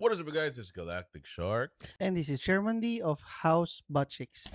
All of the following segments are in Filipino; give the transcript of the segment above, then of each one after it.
What is up, guys? It's Galactic Shark. And this is Chairman D of House Butt Chicks.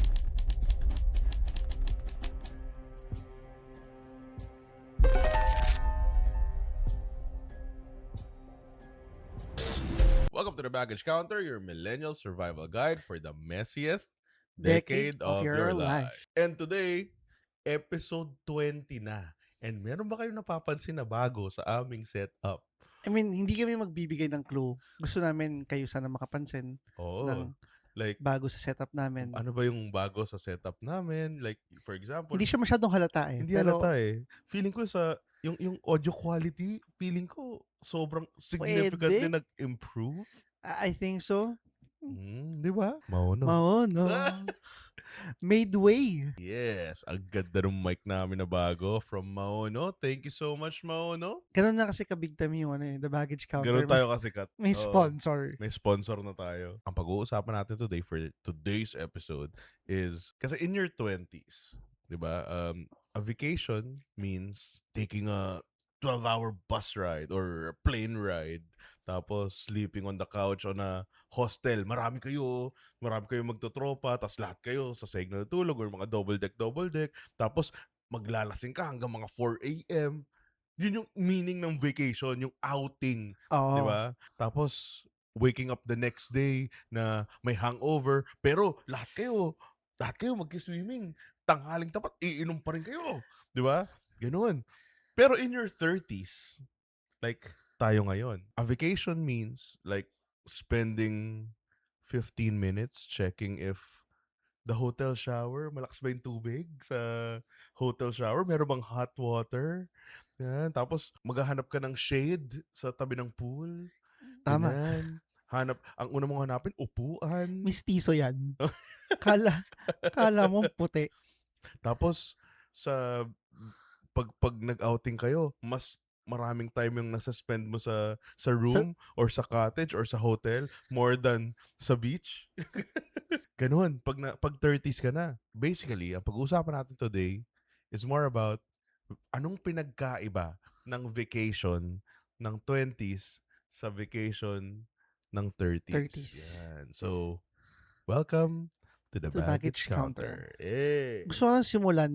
Welcome to the Baggage Counter, your millennial survival guide for the messiest Decade decade of of your your life. life. And today, episode 20 na. And meron ba kayong napapansin na bago sa aming setup? I mean, hindi kami magbibigay ng clue. Gusto namin kayo sana makapansin Oo. ng Like, bago sa setup namin. ano ba yung bago sa setup namin? Like, for example, Hindi siya masyadong halata eh. hindi halata eh. Feeling ko sa, yung audio quality, feeling ko sobrang significantly Pwede. nag-improve. I think so. Di ba? Mauno. Maono. Made way. Yes, ang ganda ng mic namin na bago from Maono. Thank you so much, Maono. Ganun na kasi kabig time yung The Baggage Counter. Ganun tayo kasi kat. May Oo. sponsor. May sponsor na tayo. Ang pag-uusapan natin today for today's episode is, kasi in your 20s, di ba, a vacation means taking a 12-hour bus ride or a plane ride, tapos sleeping on the couch on a hostel. Marami kayo magtotropa, tapos lahat kayo sa sahig na natulog or mga double deck, tapos maglalasing ka hanggang mga 4 a.m. Yun yung meaning ng vacation, yung outing. Oo. Di ba? Tapos, waking up the next day na may hangover, pero lahat kayo mag-swimming. Tanghaling tapat, iinom pa rin kayo. Di ba? Ganun. Pero in your 30s, like tayo ngayon, a vacation means like spending 15 minutes checking if the hotel shower, malakas ba yung tubig sa hotel shower? Meron bang hot water? Yan. Tapos, maghahanap ka ng shade sa tabi ng pool. Tama. Ganyan. Ang una mong hanapin, upuan. Mistiso yan. Kala mo puti. Tapos, pag nag-outing kayo, mas maraming time yung nasa-spend mo sa room or sa cottage or sa hotel more than sa beach. Ganun. Pag 30s ka na. Basically, ang pag-uusapan natin today is more about anong pinagkaiba ng vacation ng 20s sa vacation ng 30s. Yan. So, welcome to the Baggage Counter. Hey. Gusto ko lang simulan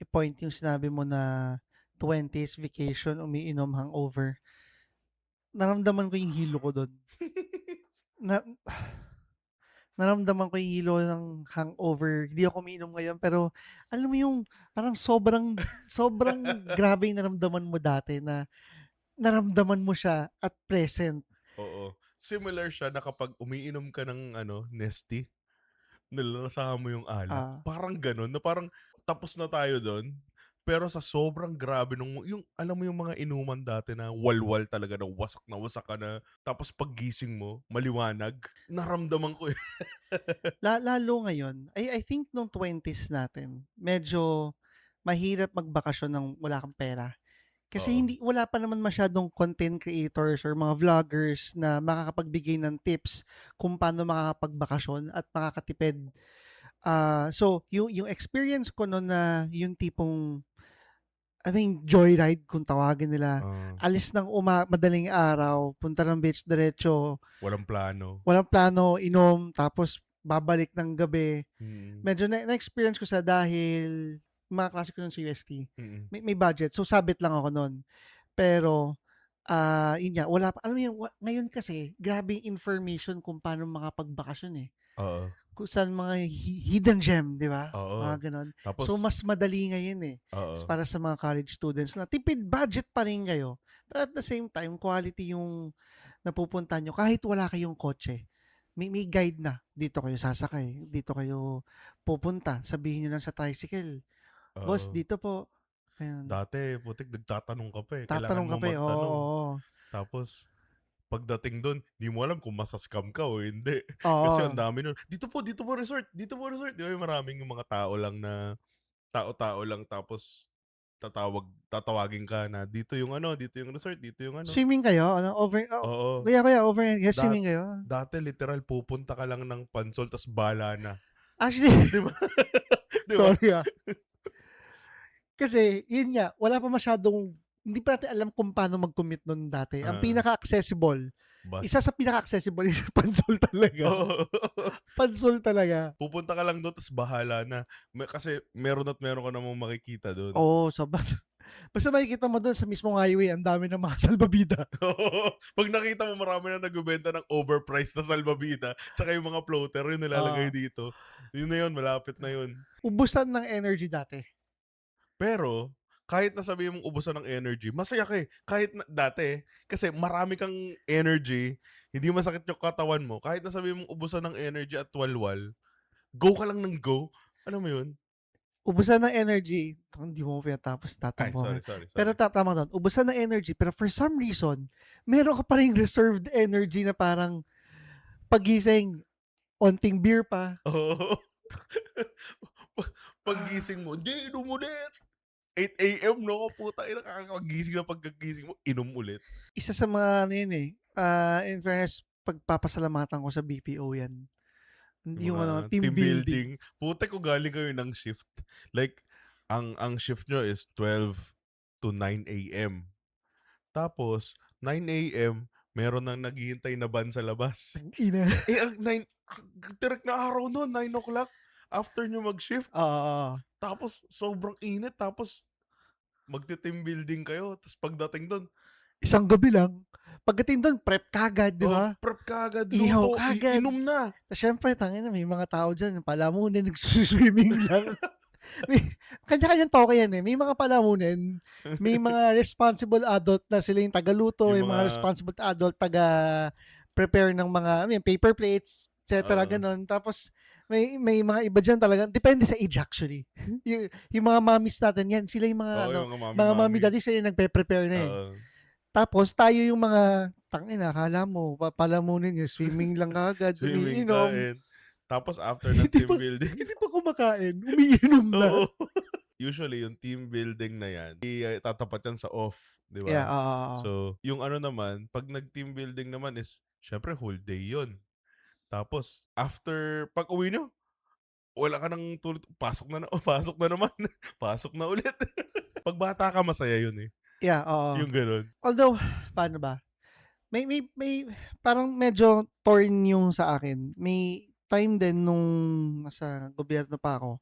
i-point yung sinabi mo na 20s vacation, umiinom, hangover. Naramdaman ko yung hilo ko doon. Naramdaman ko yung hilo ng hangover. Hindi ako umiinom ngayon, pero alam mo yung parang sobrang grabe yung naramdaman mo dati na naramdaman mo siya at present. Oo. Similar siya na kapag umiinom ka ng Nestea, nilalasahan mo yung alak. Parang ganun, na parang tapos na tayo doon. Pero sa sobrang grabe yung alam mo yung mga inuman dati na walwal talaga, na wasak ka na, tapos paggising mo, maliwanag. Naramdaman ko eh. Lalo ngayon, I think nung 20s natin, medyo mahirap magbakasyon ng wala kang pera. Kasi wala pa naman masyadong content creators or mga vloggers na makakapagbigay ng tips kung paano makakapagbakasyon at makakatipid. So, yung experience ko noon na yung tipong joyride kung tawagin nila. Alis ng madaling araw, punta ng beach diretso. Walang plano, inom, tapos babalik ng gabi. Medyo na-experience ko sa dahil mga klase ko nun sa UST. May budget. So, sabit lang ako nun. Pero, yun nga, wala pa. Alam mo yun, ngayon kasi, grabe yung information kung paano makapagbakasyon eh. Oo. Kung saan mga hidden gem, di ba? Oo. Mga ganon. Tapos, so, mas madali ngayon eh. Para sa mga college students na tipid budget pa rin kayo. Pero at the same time, quality yung napupunta nyo. Kahit wala kayong kotse, may guide na. Dito kayo sasakay. Dito kayo pupunta. Sabihin nyo lang sa tricycle. Boss, dito po. Ayan. Dati, putik, nagtatanong ka pa eh. Tatanong ka pa eh. Oo. Tapos, pagdating doon, di mo alam kung masascam ka o hindi. Oo. Kasi ang dami nun. Dito po resort. Di ba maraming mga tao lang na, tao lang, tapos tatawagin ka na dito yung resort, dito yung Swimming kayo? Oo. Kuya, over. Yes, swimming kayo? Dati literal, pupunta ka lang ng Pansol, tas bala na. Actually, di ba? Sorry Kasi, yun nga, wala pa masyadong, hindi pa natin alam kung paano mag-commit nun dati. Ang pinaka-accessible, bus. Isa sa pinaka-accessible is Pansol talaga. Oo. Pansol talaga. Pupunta ka lang doon ta's bahala na. Kasi meron at meron ka namang makikita doon. Oo, basta makikita mo dun sa mismong highway ang dami ng mga salbabida. Oo. 'Pag nakita mo marami na nagbebenta ng overpriced na salbabida tsaka yung mga floater yung nilalagay Oo. dito. Yun na yun, malapit na yun. Ubusan ng energy dati. Pero, kahit na sabihin mong ubusan ng energy, masaya ka, eh. Kahit na dati, kasi marami kang energy, hindi masakit yung katawan mo, kahit na sabihin mong ubusan ng energy at walwal, go ka lang ng go. Alam mo yun? Ubusan ng energy, hindi mo pinatapos, Ay, tatampo ka. sorry, sorry, Pero sorry. tama ka dun, ubusan ng energy pero for some reason, meron ka pa ring reserved energy na parang paggising, onting beer pa. Oo. Paggising mo, "Hindi, inom ulit." 8 AM 'no, putangina kakakagising na pagkagising mo, inom ulit. Isa sa mga ano yun, eh, in fairness, pagpapasalamatan ko sa BPO yan. Hindi Yung yung ano, mga team team building. building. Putek kung galing kayo ng shift. Like, ang shift nyo is 12 to 9 AM. Tapos, 9 AM, meron nang naghihintay na van sa labas. Tangina. Eh, ang 9, direct na araw nun, 9 o'clock, after nyo mag-shift. Oo. Tapos, sobrang init. Tapos, magte-team building kayo. Tapos, pagdating dun, Isang gabi lang, pagdating dun prep kaagad, 'di oh, ba? prep kaagad, Ihaw luto, kaagad. inom na. Tas siyempre tangina may mga tao diyan palamunin nagsi-swimming lang. May kanya-kanyang toka yan, eh. May mga palamunin, may mga responsible adult na sila yung tagaluto, Yung may mga mga, responsible adult taga-prepare ng mga ano yun, paper plates, etcetera, oo, gano'n. Tapos may mga iba diyan talaga depende sa age actually. Yung mga mommies natin yan, sila yung mga oo, ano, yung mga mga mommy mami-mami. daddy sila yung nagpe-prepare na, eh. Oo. Tapos tayo yung mga tangina akala mo palamunin niyo swimming lang kaagad, Swimming, umiinom, kain. Tapos after ng hindi team pa building, hindi pa kumakain, umiinom na. oo. Usually yung team building na yan, tatapat yan sa off, 'di Yeah, ba? oo. So, yung ano naman, 'pag nag-team building naman is syempre whole day 'yon. Tapos after pag-uwi niyo, wala ka ng tulog, pasok na pasok na naman, pasok na ulit. 'Pag bata ka masaya 'yun, eh, Yeah, oo. yung gano'n. Although, paano ba? May parang medyo torn yung sa akin. May time din nung nasa gobyerno pa ako.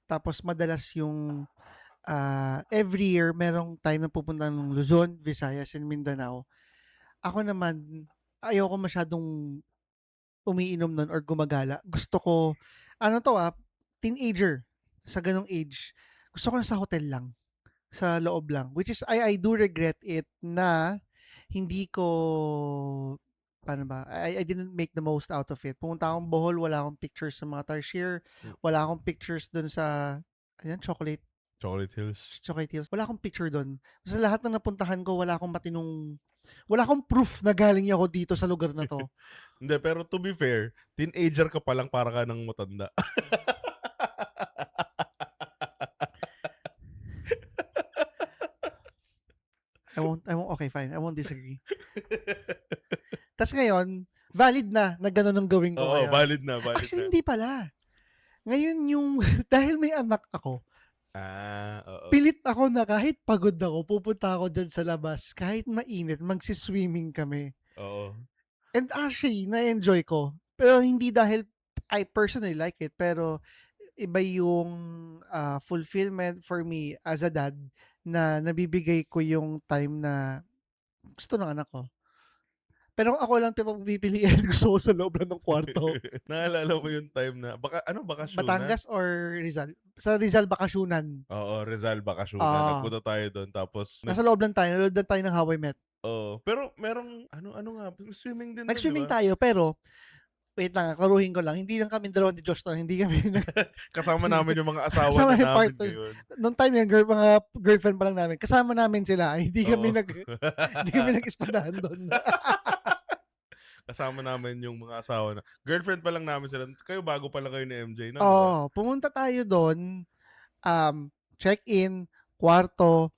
Tapos madalas yung every year merong time na pupunta ng Luzon, Visayas, and Mindanao. Ako naman, ayoko masyadong umiinom nun or gumagala. Gusto ko, ano to teenager, sa ganong age, gusto ko na sa hotel lang. Sa loob lang. Which is, I do regret it na hindi ko, paano ba, I didn't make the most out of it. Pumunta akong Bohol, wala akong pictures sa mga tarsier, Hmm, wala akong pictures dun sa, ayan, Chocolate Hills. Chocolate Hills. Wala akong picture dun. Sa lahat ng napuntahan ko, wala akong proof na galing ako dito sa lugar na to. Hindi, pero to be fair, teenager ka pa lang para ka ng matanda. Okay, fine. I won't disagree. Tas ngayon, valid na gano'n ang gawin ko Oo, ngayon. valid na, valid Actually, na. hindi pala. Ngayon yung dahil may anak ako, Oo. pilit ako na kahit pagod ako, pupunta ako diyan sa labas, kahit mainit, magsi-swimming kami. Oo. And actually, na-enjoy ko. Pero hindi dahil I personally like it, pero iba yung fulfillment for me as a dad na nabibigay ko yung time na gusto ng anak ko. Pero kung ako lang 'to pagpipilian, gusto ko sa loob lang ng kwarto. Naalala ko yung time na bakasyunan? Batangas or Rizal? Sa Rizal bakasyonan. Oo, Rizal bakasyunan. Ah, Nagpunta tayo dun tapos nasa loob lang tayo, nanood lang tayo ng How I Met. oo. Pero merong ano nga, swimming din dun, 'di Nag-swimming ba? tayo pero wait lang, klaruhin ko lang, hindi lang kami dalawa ni Josh doon, hindi kami Kasama namin yung mga asawa kasama na yung namin partners. ngayon. Nung time na yun, mga girlfriend pa lang namin, kasama namin sila, Oo. hindi kami nag-ispadahan doon. Kasama namin yung mga asawa na girlfriend pa lang namin sila. Kayo bago pa lang kayo ni MJ nun, 'di ba? Oo, pumunta tayo doon, check-in, kwarto,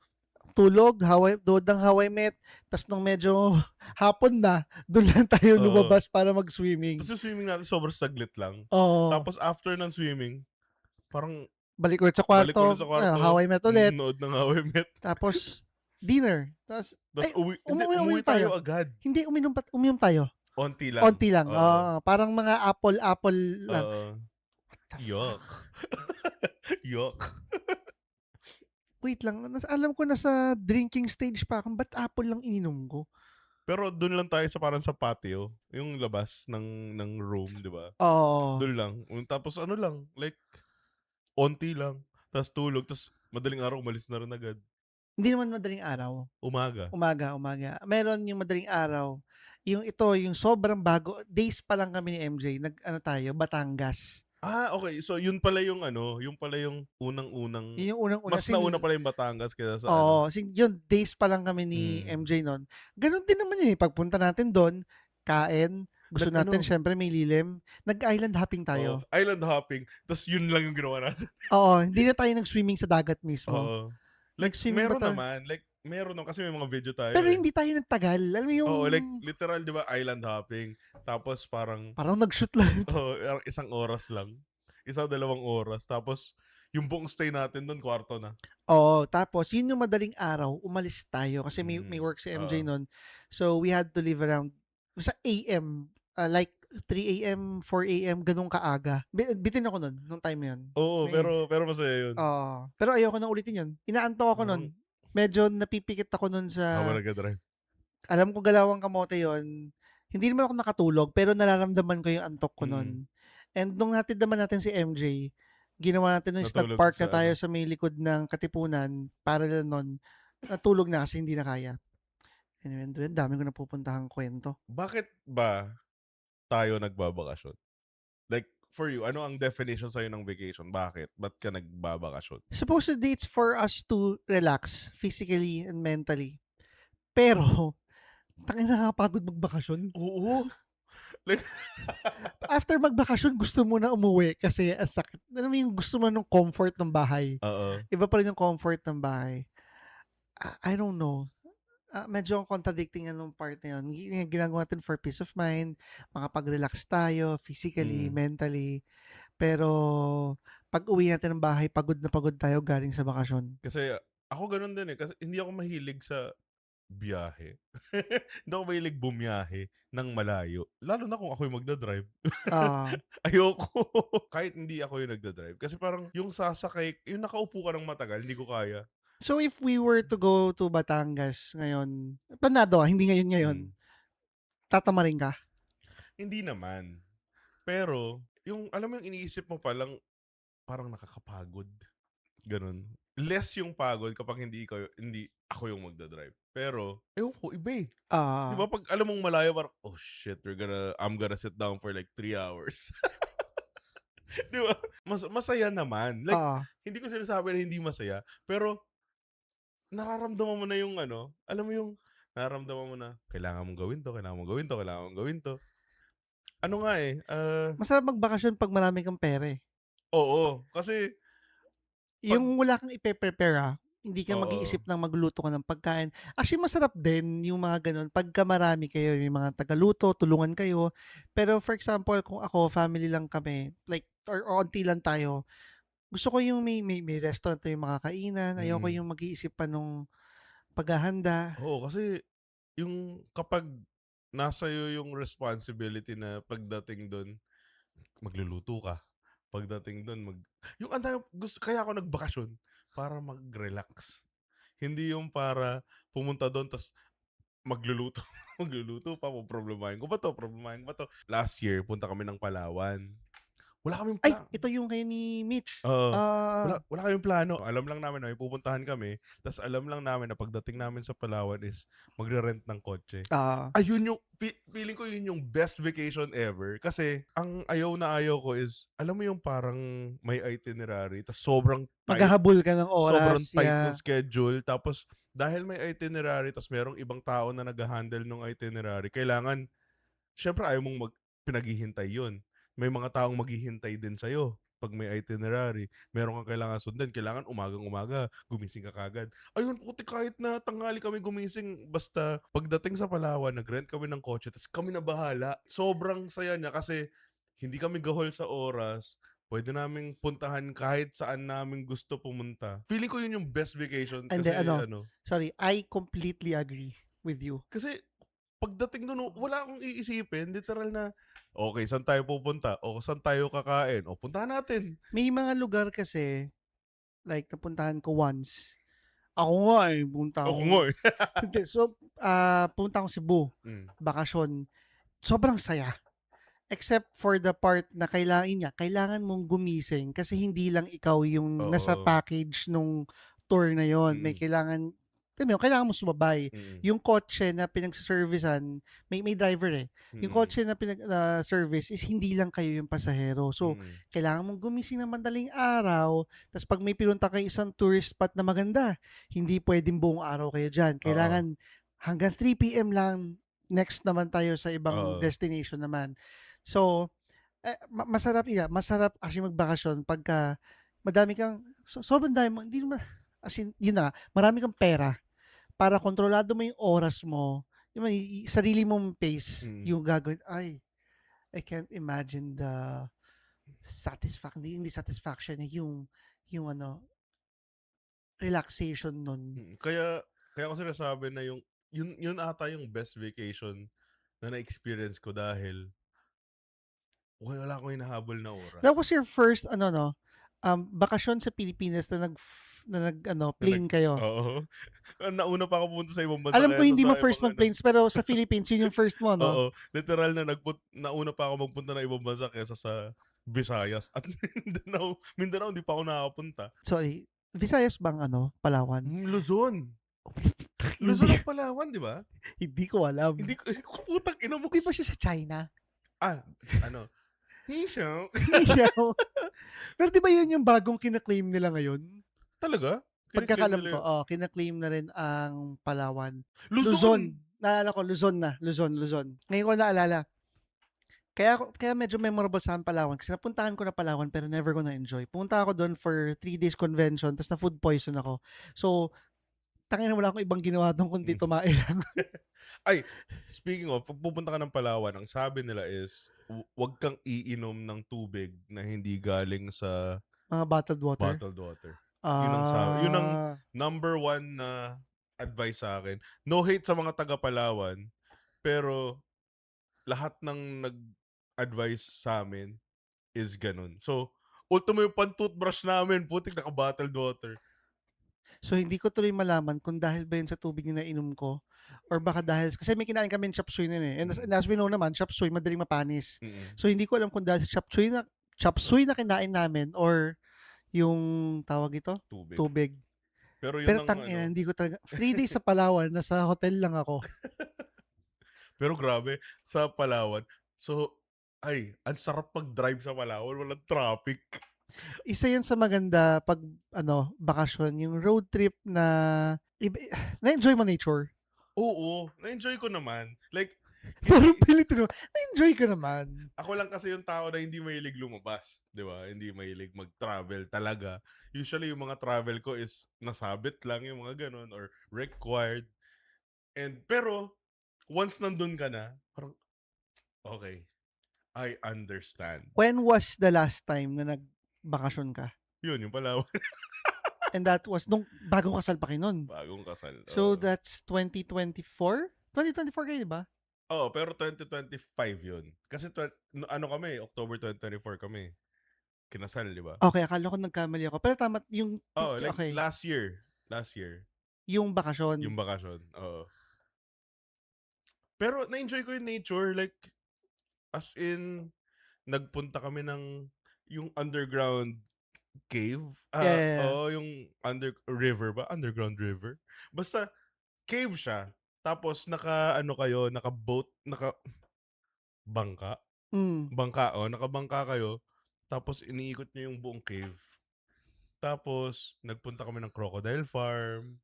tulog, dood ng How I Met, tas nung medyo hapon na, dun lang tayo Oo. lumabas para mag-swimming. Tapos yung swimming natin sobrang saglit lang. Oo, Tapos after ng swimming, parang balik ulit sa balik ulit kwarto, sa How kwarto, I Met ulit, nood ng How I Met. tapos dinner, tas Tapos ay, umuwi uminom tayo tayo. agad. Hindi, uminom tayo. Onti lang. Onti lang, Oo. oo. Parang mga apple-apple lang. Oo. What the fuck? Yuck. Yuck. Wait lang, alam ko nasa drinking stage pa ako, ba't apple lang ininom ko? Pero dun lang tayo sa parang sa patio, yung labas ng room, 'di ba? Oo. Dun lang. Tapos ano lang, like onti lang, tas tulog, tas madaling araw umalis na rin agad. Hindi naman madaling araw. Umaga. Umaga. Meron yung madaling araw, yung ito, yung sobrang bago, days pa lang kami ni MJ, nag-ano tayo, Batangas. Okay. So yun pala yung ano, yun pala yung unang-unang Yun yung unang-una mas nauna pala yung Batangas kaysa sa ano. oo, yun days pa lang kami ni Hmm. MJ nun. Gano'n din naman yun, eh, pagpunta natin dun, kain, gusto natin Nag-ano, siyempre may lilim, nag-island hopping tayo. island hopping, tas yun lang yung ginawa natin. Oo, hindi na tayo nag-swimming sa dagat mismo. Oo. Like Nag-swimming ba meron tayo? naman, kasi may mga video tayo, Pero eh. hindi tayo nagtagal. Alam mo yung Oo, like literal 'di ba island hopping, tapos parang parang nag-shoot lang. parang isang oras lang, 1 o 2 oras, tapos yung buong stay natin dun kwarto na. Oo, tapos yun yung madaling araw, umalis tayo kasi may Hmm. work si MJ Oo. nun. So, we had to leave around sa AM, like 3 AM, 4 AM, gano'n kaaga. Bitin ako nun, nung time na yun. Oo, pero masaya yun. Pero ayoko na ulitin yun. Inaantok ako Parang nun. Medyo napipikit ako nun habang sa nagda-drive. alam ko galawang kamote yon. Hindi naman ako nakatulog, pero nararamdaman ko yung antok ko Mm. nun. And nung hatid naman natin si MJ, ginawa natin nun is Natulog nag-park na sa tayo ano. sa may likod ng Katipunan, parallel nun, natulog na kasi hindi na kaya. Anyway, ang dami ko napupuntahang kwento. Bakit ba tayo nagbabakasyon? Like, for you, ano ang definition sa'yo ng vacation? Bakit? Ba't ka nagbabakasyon? Supposedly, it's for us to relax physically and mentally. Pero, tangina nakakapagod magbakasyon. Oo. Like After magbakasyon, gusto mo na umuwi kasi ang sakit. Alam mo yung gusto mo ng comfort ng bahay. oo. Iba pa rin yung comfort ng bahay. I don't know. Medyo contradicting yan nung part na yun. Ginagawa natin for peace of mind, makapag-relax tayo physically, Mm. mentally. Pero pag uwi natin ng bahay, pagod na pagod tayo galing sa bakasyon. Kasi ako gano'n din, eh, kasi hindi ako mahilig sa biyahe. Hindi ako mahilig bumiyahe ng malayo, lalo na kung ako yung magda-drive. Ah, Ayoko. Kahit hindi ako yung nagda-drive kasi parang yung sasakay yung nakaupo ka ng matagal, hindi ko kaya. so if we were to go to Batangas ngayon, planado hindi ngayon, Hmm. tatamarin ka? Hindi naman. Pero yung alam mo yung iniisip mo palang parang nakakapagod, gano'n. Less yung pagod kapag hindi ako yung magda-drive. Pero ewan ko, iba, eh. 'Di Ah, ba 'pag alam mong malayo parang, "Oh shit, I'm gonna sit down for like 3 hours." 'Di ba? Masaya naman. Like, oo. hindi ko sinasabi na hindi masaya, pero nararamdaman mo na yung ano, alam mo yung nararamdaman mo na, kailangan mong gawin 'to, kailangan mong gawin 'to, kailangan mong gawin 'to. Ano nga, eh, Masarap magbakasyon 'pag marami kang pera, eh. oo. Kasi 'pag Yung wala kang ipe-prepare, hindi ka oo. mag-iisip ng magluto ka ng pagkain. Actually, masarap din yung mga gano'n pagka marami kayo, yung mga tagaluto, tulungan kayo. Pero for example, kung ako, family lang kami, like or onti lang tayo, gusto ko yung may restaurant na yung makakainan, ayoko Mm. yung mag-iisip pa nung paghahanda. Oo, kasi yung kapag nasa iyo yung responsibility na pagdating dun, magluluto ka. Pagdating dun yung ang dami kaya ako nagbakasyon, para mag-relax. Hindi yung para pumunta dun ta's magluluto, magluluto pa, poproblemahin ko ba 'to. Last year punta kami ng Palawan. Wala kaming Ay, pla ito yung kay ni Mitch. Oo. Wala kaming plano. Alam lang namin na may pupuntahan kami, ta's alam lang namin na pagdating namin sa Palawan is magre-rent ng kotse. Ah, Ayun yung feeling ko yun yung best vacation ever. Kasi ang ayaw na ayaw ko is, alam mo yung parang may itinerary ta's maghahabol ka ng oras, sobrang tight nung yeah. schedule. Tapos dahil may itinerary ta's merong ibang tao na nagha-handle nung itinerary, kailangan siyempre ayaw mong pinaghihintay yun. May mga taong maghihintay din sa'yo 'pag may itinerary. Meron kang kailangan sundan, kailangan umagang-umaga, gumising ka kaagad. Ayun, putik kahit na tanghali kami gumising, basta pagdating sa Palawan, nag-rent kami ng kotse, ta's kami na bahala. Sobrang saya niya kasi hindi kami gahol sa oras, puwede naming puntahan kahit saan namin gusto pumunta. Feeling ko yun yung best vacation And then kasi ano, ano, sorry, I completely agree with you. kasi pagdating dun, wala akong iisipin, literal na, "Okey, saan tayo pupunta? O saan tayo kakain? O puntahan natin." May mga lugar kasi, like napuntahan ko once, ako nga, eh, pumunta Ako nga, ako eh. hindi, so, pumunta akong Cebu, Hmm, bakasyon. Sobrang saya. Except for the part na kailangan mong gumising kasi hindi lang ikaw yung nasa oo. package nung tour na yon. May Mm, kailangan mo sumabay. mm, Yung kotse na pinagse-servicean, may driver, eh. Yung mm, kotse na service is hindi lang kayo yung pasahero. So, mm, kailangan mong gumising ng madaling araw, ta's 'pag may pinunta kayong isang tourist spot na maganda, hindi puwedeng buong araw kayo diyan. oo, Kailangan hanggang 3 PM lang, next naman tayo sa ibang oo, destination naman. So, masarap actually magbakasyon pagka madami kang sobrang dami mo hindi naman as in yun na nga, marami kang pera para kontrolado mo yung oras mo, yung may sarili mong pace mm, yung gagawin. Ay, I can't imagine the hindi satisfaction, eh, yung ano, relaxation nun. mm. Kaya ko sinasabi na yun ata yung best vacation na na-experience ko dahil wala akong hinahabol na That oras. was your first ano 'no, bakasyon sa Pilipinas na Na plane kayo? oo. Nauna pa ako pumunta sa ibang bansa Alam ko kaysa hindi mo sa first ibang ano. mag-planes pero sa Philippines yun yung first mo 'no? Oo, literal na nauna pa ako magpunta ng ibang bansa kaysa sa Visayas at Mindanao hindi pa ako nakakapunta. Sorry, Visayas bang ano, Palawan? Luzon. Hindi Luzon ang Palawan, 'di ba? hindi ko Hindi alam. ko putang ina mo. 'Di ba siya sa China? Ano, Hisham. Siya pero 'di ba yun yung bagong kina-claim nila ngayon? Talaga? Kini-claim Pagkakaalam nila ko, yun? kina-claim na rin ang Palawan. Luzon! Luzon, naalala ko Luzon. Ngayon ko naalala. Kaya medyo memorable sa'kin Palawan kasi napuntahan ko na Palawan pero never ko na-enjoy. Pumunta ako dun for 3 days convention ta's na-food poison ako. So, tangina wala akong ibang ginawa dun kundi Hmm. tumae lang. Ay, speaking of, 'pag pupunta ka ng Palawan, ang sabi nila is, 'wag kang iinom ng tubig na hindi galing sa Mga bottled water? bottled water. Yun ang Ah. number one na advice sa'kin. No hate sa mga taga Palawan, pero lahat ng nag-advice sa'min is gano'n. So, ultimo yung pan-toothbrush namin putik naka-bottled water. So, hindi ko tuloy malaman kung dahil ba yun sa tubig na nainom ko or baka dahil kasi may kinain kaming chop suey nun, eh, and Mm, as we know naman chop suey madaling mapanis. mm, So, hindi ko alam kung dahil sa chop suey na kinain namin or yung tawag ito, tubig. tubig. Pero yun Pero ang tangina ano, hindi ko talaga 3 days sa Palawan nasa hotel lang ako. pero grabe sa Palawan, so ang sarap mag-drive sa Palawan, walang traffic. Isa yun sa maganda 'pag ano, bakasyon, yung road trip na iba na-enjoy mo nature. Oo, na-enjoy ko naman. Like, Puro hindi Pilipino, na-enjoy ko naman. ako lang kasi yung tao na hindi mahilig lumabas, 'di ba? Hindi mahilig mag-travel talaga. Usually yung mga travel ko is nasabit lang yung mga gano'n or required. Pero once nandun ka na, parang, okay, I understand. When was the last time na nagbakasyon ka? Yun yung Palawan, And that was nung bagong kasal pa kayo nun. bagong kasal, So oo. that's 2024? 2024 kayo, 'di ba? Oo, pero 2025 yun. Kasi ano kami, October 2024 kami kinasal, 'di ba? Okay, akala ko nagkamali ako. Pero tama yung Oo, like okay, last year, yung bakasyon. yung bakasyon, oo. Pero na-enjoy ko yung nature, like, as in, nagpunta kami ng yung underground cave, Yeah, yeah, yeah. oo, yung river ba? Underground river? Basta cave siya, tapos naka-ano kayo, naka-boat, bangka? Hmm, Bangka, nakabangka kayo, tapos iniikot niyo yung buong cave. Tapos nagpunta kami ng crocodile farm,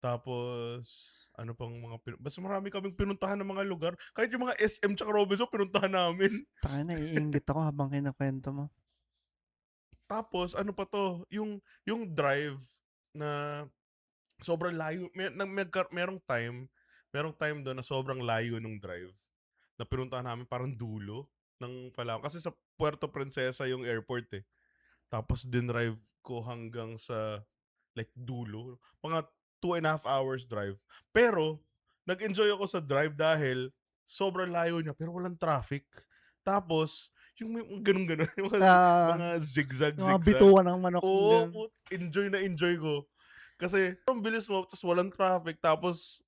tapos ano pang mga basta marami kaming pinuntahan ng mga lugar. Kahit yung mga SM tsaka Robinson pinuntahan namin. tangina naiinggit ako habang kinukuwento mo. Tapos ano pa 'to, yung drive na sobrang layo, merong time dun na sobrang layo nung drive na pinuntahan namin parang dulo ng Palawan. Kasi sa Puerto Princesa yung airport, eh. Tapos dinrive ko hanggang sa, like, dulo. Mga 2.5 hours drive. Pero nag-enjoy ako sa drive dahil sobrang layo niya pero walang traffic. Tapos yung may mga gano'n-gano'n, yung Ah, mga yung mga zigzag-zigzag. bituan ng manok, Oo, gano'n. enjoy na enjoy ko. Kasi ang bilis mo tapos walang traffic tapos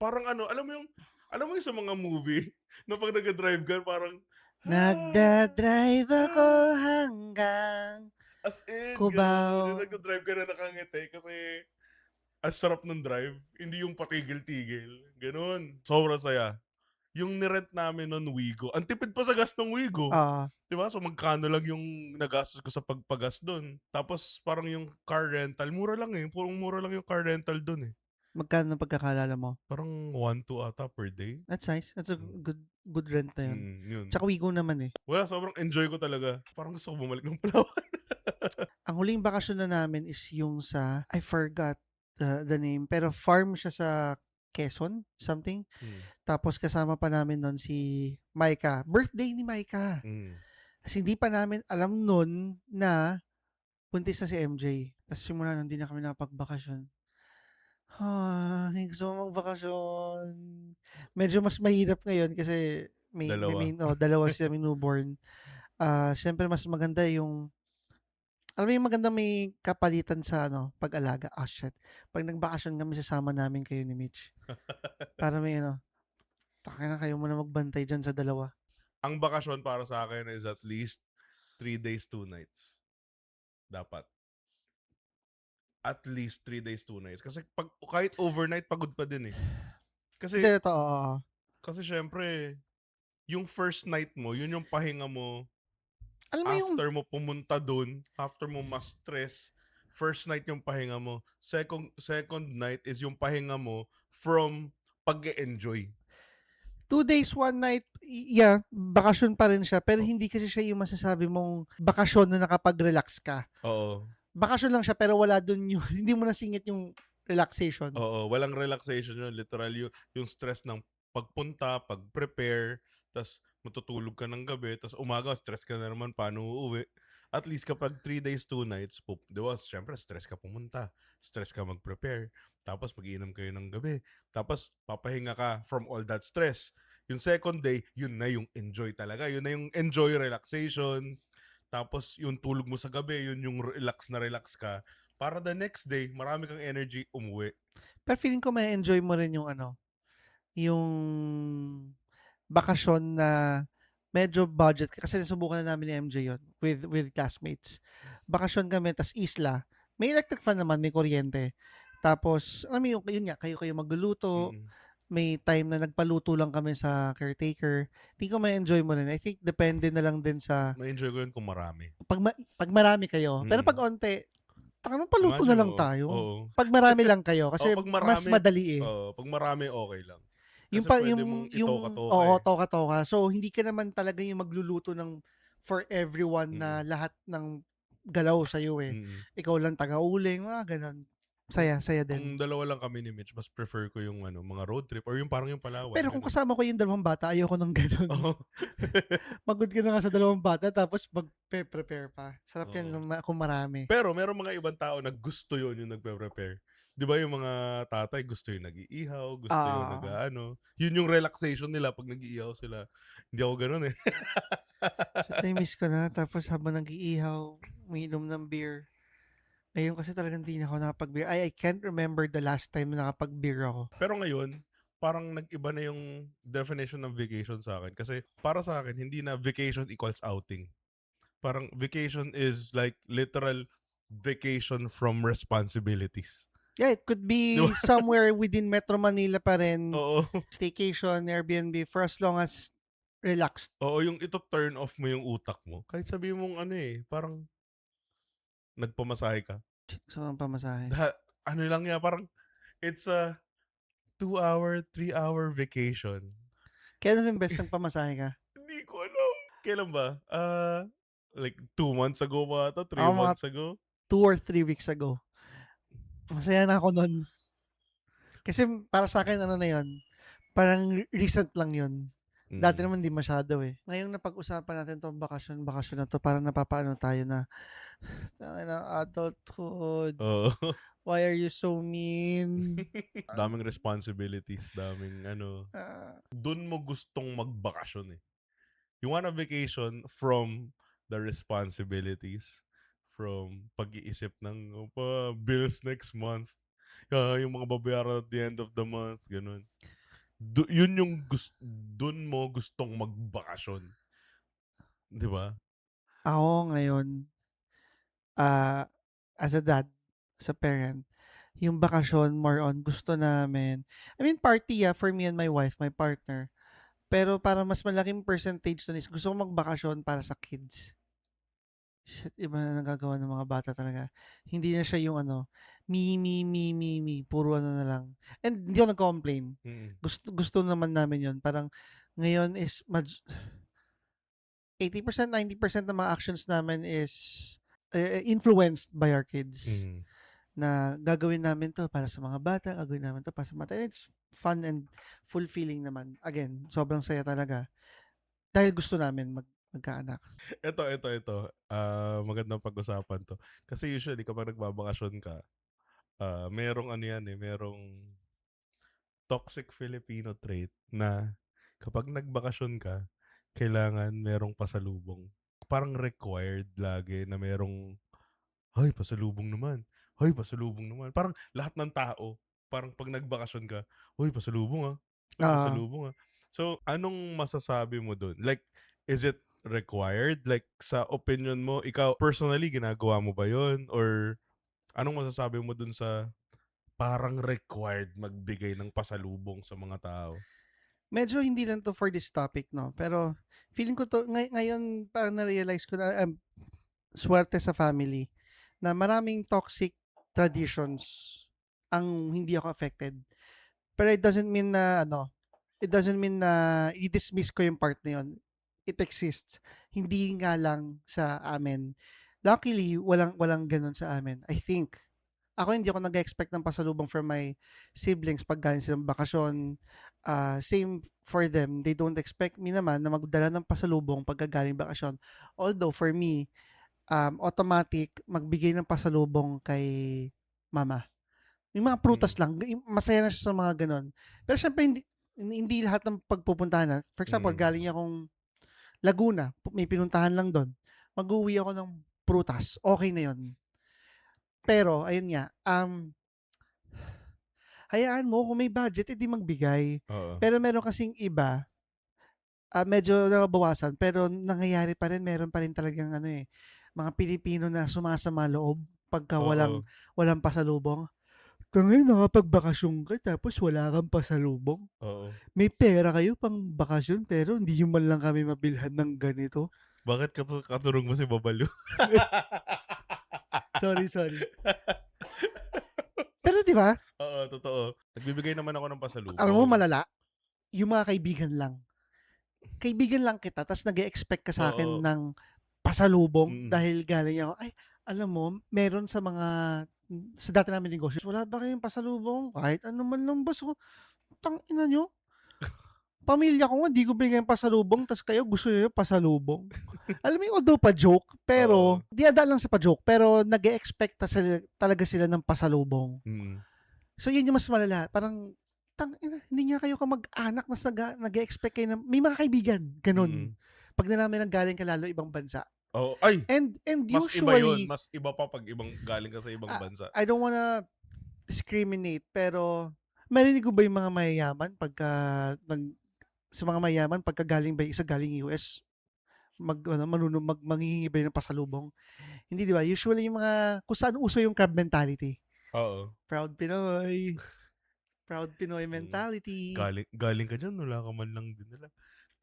parang ano, alam mo yung sa mga movie na 'pag nagda-drive ka parang, "Ah, Nagda-drive ako ah." hanggang As in, gano'n. Yung Cubao. nagda-drive ka na nakangiti kasi ang sarap ng drive, hindi yung patigil-tigil, gano'n. Sobrang saya. Yung ni-rent namin nun Wigo, ang tipid pa sa gas ng Wigo, Oo, 'di ba? So, magkano lang yung nagastos ko sa pagpagas dun. Tapos parang yung car rental, mura lang, eh, purong mura lang yung car rental dun, eh. magkano ng pagkakaalala mo? Parang 1-2 ata per day. That's nice, that's a Hmm, good rent na yun. yun. Tsaka Wigo naman, eh. Wala, sobrang enjoy ko talaga. Parang gusto ko bumalik ng Palawan. Ang huling bakasyon na namin is yung sa I forgot the name, pero farm siya sa Quezon, something. Hmm, Tapos kasama pa namin nun si Maika. Birthday ni Maika. hmm. Kasi hindi pa namin alam nun na buntis na si MJ. Tapos simula nun, hindi na kami nakapagbakasyon. Gusto ko magbakasyon. Medyo mas mahirap ngayon kasi Dalawa. dalawa sila may newborn. Siyempre mas maganda yung alam mo yung magandang may kapalitan sa ano, pag-alaga. Shit. 'Pag nagbakasyon kami sasama namin kayo ni Mitch. Para may ano, "Takina kayo muna magbantay diyan sa dalawa." Ang bakasyon para sa akin is at least 3 days, 2 nights. Dapat. At least 3 days, 2 nights. Kasi kahit overnight pagod pa din, eh. Hindi, Kasi totoo, oo. kasi siyempre yung first night mo, yun yung pahinga mo Alam mo yung after mo pumunta dun, after mo ma-stress. First night yung pahinga mo. Second night is yung pahinga mo from pag-e-enjoy. 2 days, 1 night, yeah, bakasyon pa rin siya, pero O hindi kasi siya yung masasabi mong bakasyon na nakapag-relax ka. oo. Bakasyon lang siya pero wala dun yung hindi mo nasingit yung relaxation. Oo, walang relaxation yun, literal yung stress ng pagpunta, pag-prepare, ta's matutulog ka ng gabi, ta's umaga stress ka na naman paano uuwi. At least kapag 3 days, 2 nights, 'di ba siyempre stress ka pumunta, stress ka mag-prepare, tapos mag-iinom kayo ng gabi, tapos papahinga ka from all that stress. Yung second day, yun na yung enjoy talaga, yun na yung enjoy relaxation, tapos yung tulog mo sa gabi, yun yung relax na relax ka, para the next day marami kang energy umuwi. Pero feeling ko may enjoy mo rin yung ano, yung bakasyon na medyo budget kasi nasubukan na namin ni MJ yun with classmates. Bakasyon kami tas isla. May electric fan naman, may kuryente. Tapos alam mo yung yun nga, kayo-kayo magluluto, Mm. may time na nagpaluto lang kami sa caretaker. Tingin ko ma-enjoy mo rin. I think depende na lang din sa Ma-enjoy ko yun kung marami. pag marami kayo. Pero pag Mm. onti, taka paluto na Imagine lang mo, tayo. oo. Pag marami lang kayo Oo, kasi mas madali eh. 'pag marami okey lang. Yung Kasi pa puwede mong yung itoka-toka, oo, eh. toka-toka. So, hindi ka naman talaga yung magluluto ng for everyone na Mm, lahat ng galaw sa'yo, eh. mm. Ikaw lang taga-uling, mga gano'n. Kung Saya, saya din. kung dalawa lang kami ni Mitch, mas prefer ko yung ano, mga road trip or yung parang yung Palawan, Pero kung gano'n. kasama ko yung dalawang bata, ayoko ng gano'n. Oo. Pagod ka na nga sa dalawang bata tapos magpe-prepare pa. Sarap yan Oo. kung marami. Pero merong mga ibang tao na gusto yun, yung nagpe-prepare. 'Di ba yung mga tatay gusto yung nag-iihaw, gusto yung Ah, nag-aano, yun yung relaxation nila 'pag nag-iihaw sila. Hindi ako gano'n, eh. shit, na-miss ko na. Tapos habang nag-iihaw, umiinom ng beer. Ngayon kasi talagang di na ako nakapag-beer. I can't remember the last time na nakapag-beer ako. Pero ngayon, parang nag-iba na yung definition ng vacation sa akin. Kasi para sa akin, hindi na vacation equals outing. Parang vacation is like literal vacation from responsibilities. Yeah, it could 'Di ba? be somewhere within Metro Manila pa rin, Oo. staycation, Airbnb, for as long as relaxed. Oo, yung ito-turn off mo yung utak mo. Kahit sabihin mong ano, eh, parang nagpamasahe ka. Shit, gusto ko ng pamasahe. Da ano lang yan, parang it's a 2 hour, 3 hour vacation. Kailan yung best nagpamasahe ka? Hindi ko alam. Kailan ba? Like 2 months ago ba ata, three Ako mga months ago? 2 or 3 weeks ago. Masaya na ako nun. Kasi para sa akin, ano na yun, parang recent lang yun. Dati Mm. naman 'di masyado, eh. Ngayong napag-usapan natin 'tong bakasyon-bakasyon na 'to parang napapaano tayo na, tangina adulthood, Oo. why are you so mean? Daming responsibilities, daming ano, Ah, dun mo gustong magbakasyon, eh. You want a vacation from the responsibilities, from pag-iisip ng, bills next month, yung mga babayaran at the end of the month, gano'n. Yun yung dun mo gustong magbakasyon, 'di ba? ako ngayon, ah, as a dad, as a parent, yung bakasyon more on gusto namin I mean party, for me and my wife, my partner. Pero parang mas malaking percentage dun is gusto ko magbakasyon para sa kids. Shit, iba na nagagawa ng mga bata talaga. Hindi na siya yung ano, me, puro ano na lang. And hindi ako nagko-complain. Mm. Gusto gusto naman namin yun. Parang ngayon is 80%, 90% ng mga actions namin is influenced by our kids. Mm. Na gagawin namin to para sa mga bata, gagawin namin to para sa mata. It's fun and fulfilling naman. Again, sobrang saya talaga. Dahil gusto namin magkaanak. Ito, magandang pag-usapan 'to. Kasi usually kapag nagbabakasyon ka, merong ano yan, eh, merong toxic Filipino trait na kapag nagbakasyon ka, kailangan merong pasalubong. Parang required lagi na merong, "Hoy, pasalubong naman. Hoy, pasalubong naman." Parang lahat ng tao, parang 'pag nagbakasyon ka, "Hoy, pasalubong, ah. Hoy, Oo. pasalubong, ah." So, anong masasabi mo dun? Like, is it required? Like, sa opinion mo, ikaw personally, ginagawa mo ba yun? Or anong masasabi mo dun sa parang required magbigay ng pasalubong sa mga tao? Medyo hindi lang 'to for this topic 'no, pero feeling ko 'to ngayon parang na-realize ko na, swerte sa family na maraming toxic traditions ang hindi ako affected. Pero it doesn't mean na ano, it doesn't mean na i-dismiss ko yung part na yun. It exists. Hindi nga lang sa amin. Luckily, walang walang gano'n sa amin, I think. Ako hindi ako nag-expect ng pasalubong from my siblings 'pag galing silang bakasyon. Same for them, they don't expect me naman na magdala ng pasalubong pagka galing bakasyon. Although for me, automatic magbigay ng pasalubong kay mama. Yung mga prutas Mm. lang, masaya na siya sa mga gano'n. Pero siyempre hindi lahat ng pagpupuntahan na for example, Mm. galing akong Laguna, may pinuntahan lang do'n, mag-uuwi ako ng prutas, okey na 'yun. Pero ayun nga, hayaan mo kung may budget, eh, di magbigay. Oo. Pero meron kasing iba, medyo nababawasan pero nangyayari pa rin, meron pa rin talagang ano, eh, mga Pilipino na sumasama loob pagka walang Oo. walang pasalubong. "Tangina nakapagbakasyon ka tapos wala kang pasalubong. Oo. May pera kayo pang-bakasyon pero hindi niyo man lang kami mabilhan ng ganito." Bakit katurog mo si Babalu? Sorry, sorry. Pero 'di ba, Oo, totoo. Nagbibigay naman ako ng alam mo pasalubong. malala, yung mga kaibigan lang. Kaibigan lang kita ta's nag-e-expect ka sa'kin Oo. ng pasalubong Mm. dahil galing ako, "Ay, alam mo meron sa mga sa dati naming negosyo, wala ba kayong pasalubong? Kahit ano man lang boss." Sabi ko, "Tangina niyo, pamilya ko nga di ko binigyan pasalubong ta's kayo gusto niyo pasalubong." Alam mo yung although pa-joke, pero Oo. dinadaan lang sa pa-joke, pero nag-e-expect talaga sila ng pasalubong. Mm. So yun yung mas malala, parang tangina hindi nga kayo kamag-anak ta's nag-e-expect kayo ng may mga kaibigan gano'n. Mm. 'Pag nalaman na galing ka lalo ibang bansa. Oo. Ay, And mas iba 'yun, usually, mas iba pa 'pag galing ka sa ibang bansa. I don't wanna discriminate pero narinig ko ba yung mga mayayaman sa mga mayayaman pagka galing ba yung isa galing US mag-ano manghihingi ba yun ng pasalubong? Hindi 'di ba? Usually yung mga kung saan uso yung crab mentality. Oo. Proud Pinoy, proud Pinoy Mm. mentality. Galing ka diyan wala ka man lang dinala.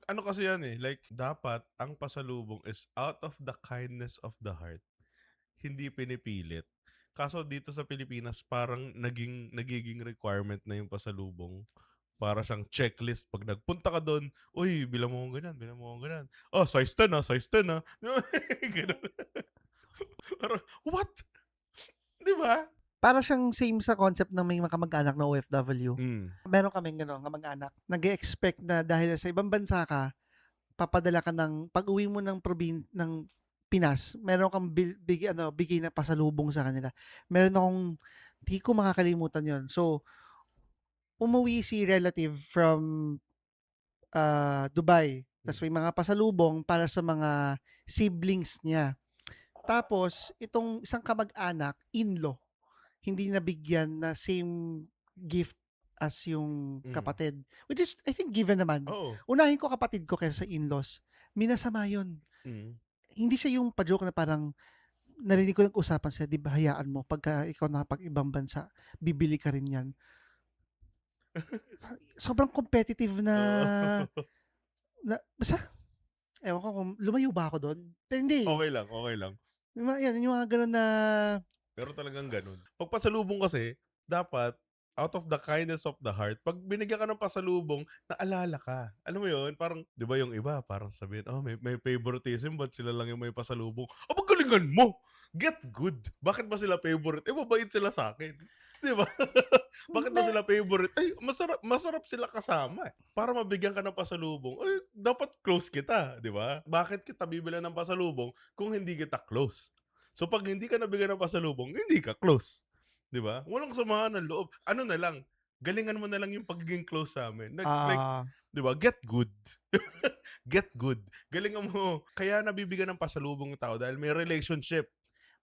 Ano kasi 'yan, eh, like dapat ang pasalubong is out of the kindness of the heart, hindi pinipilit. Kaso dito sa Pilipinas parang nagiging requirement na yung pasalubong. Para siyang checklist 'pag nagpunta ka dun, "Uy, bilang mo akong ganyan, bilang mo akong ganyan. Oh, size 10, size 10, ah." Gano'n. Parang, what? 'Di ba? Para siyang same sa concept ng may mga kamag-anak na OFW. Hmm. Meron kaming gano'n kamag-anak, nag-e-expect na dahil sa ibang bansa ka, papadala ka ng pag-uwi mo ng Pinas, meron kang bigay na pasalubong sa kanila. Meron akong 'di ko makakalimutan 'yun. So, umuwi si relative from, Dubai, ta's Hmm. may mga pasalubong para sa mga siblings niya. Tapos itong isang kamag-anak, in-law, hindi nabigyan na same gift as yung Hmm. kapatid. Which is I think given naman. Oo. Unahin ko kapatid ko kaysa sa in-laws. Minasama yun. Mm. Hindi siya yung pa-joke na parang narinig ko nag-usapan sila, 'di ba hayaan mo pagka ikaw nakapag-ibang bansa, bibili ka rin 'yan. Sobrang competitive na Oo. basta ewan ko kung lumayo ba ako dun? Pero hindi, eh. Okey lang, okey lang. Yung mga 'yan, yung mga gano'n na Pero talagang gano'n. 'Pag pasalubong kasi, dapat out of the kindness of the heart, 'pag binigyan ka ng pasalubong, naalala ka. Alam mo 'yun, parang 'di ba yung iba parang sabihin, "Oh, may favoritism, ba't sila lang yung may pasalubong?" Aba, galingan mo! Get good. Bakit ba sila favorite? Eh, mabait sila sa'kin, 'di ba? Bakit ba me sila favorite? Ay, masarap masarap sila kasama, eh. Para mabigyan ka ng pasalubong, ay dapat close kita, 'di ba? Bakit kita bibilhan ng pasalubong kung hindi kita close? So 'pag hindi ka nabigyan ng pasalubong, hindi ka close, 'di ba? Walang samahan ng loob. Ano na lang, galingan mo na lang yung pagiging close sa'min. Like, ah, 'di ba, get good. Get good. Galingan mo. Kaya nabibigyan ng pasalubong yung tao dahil may relationship.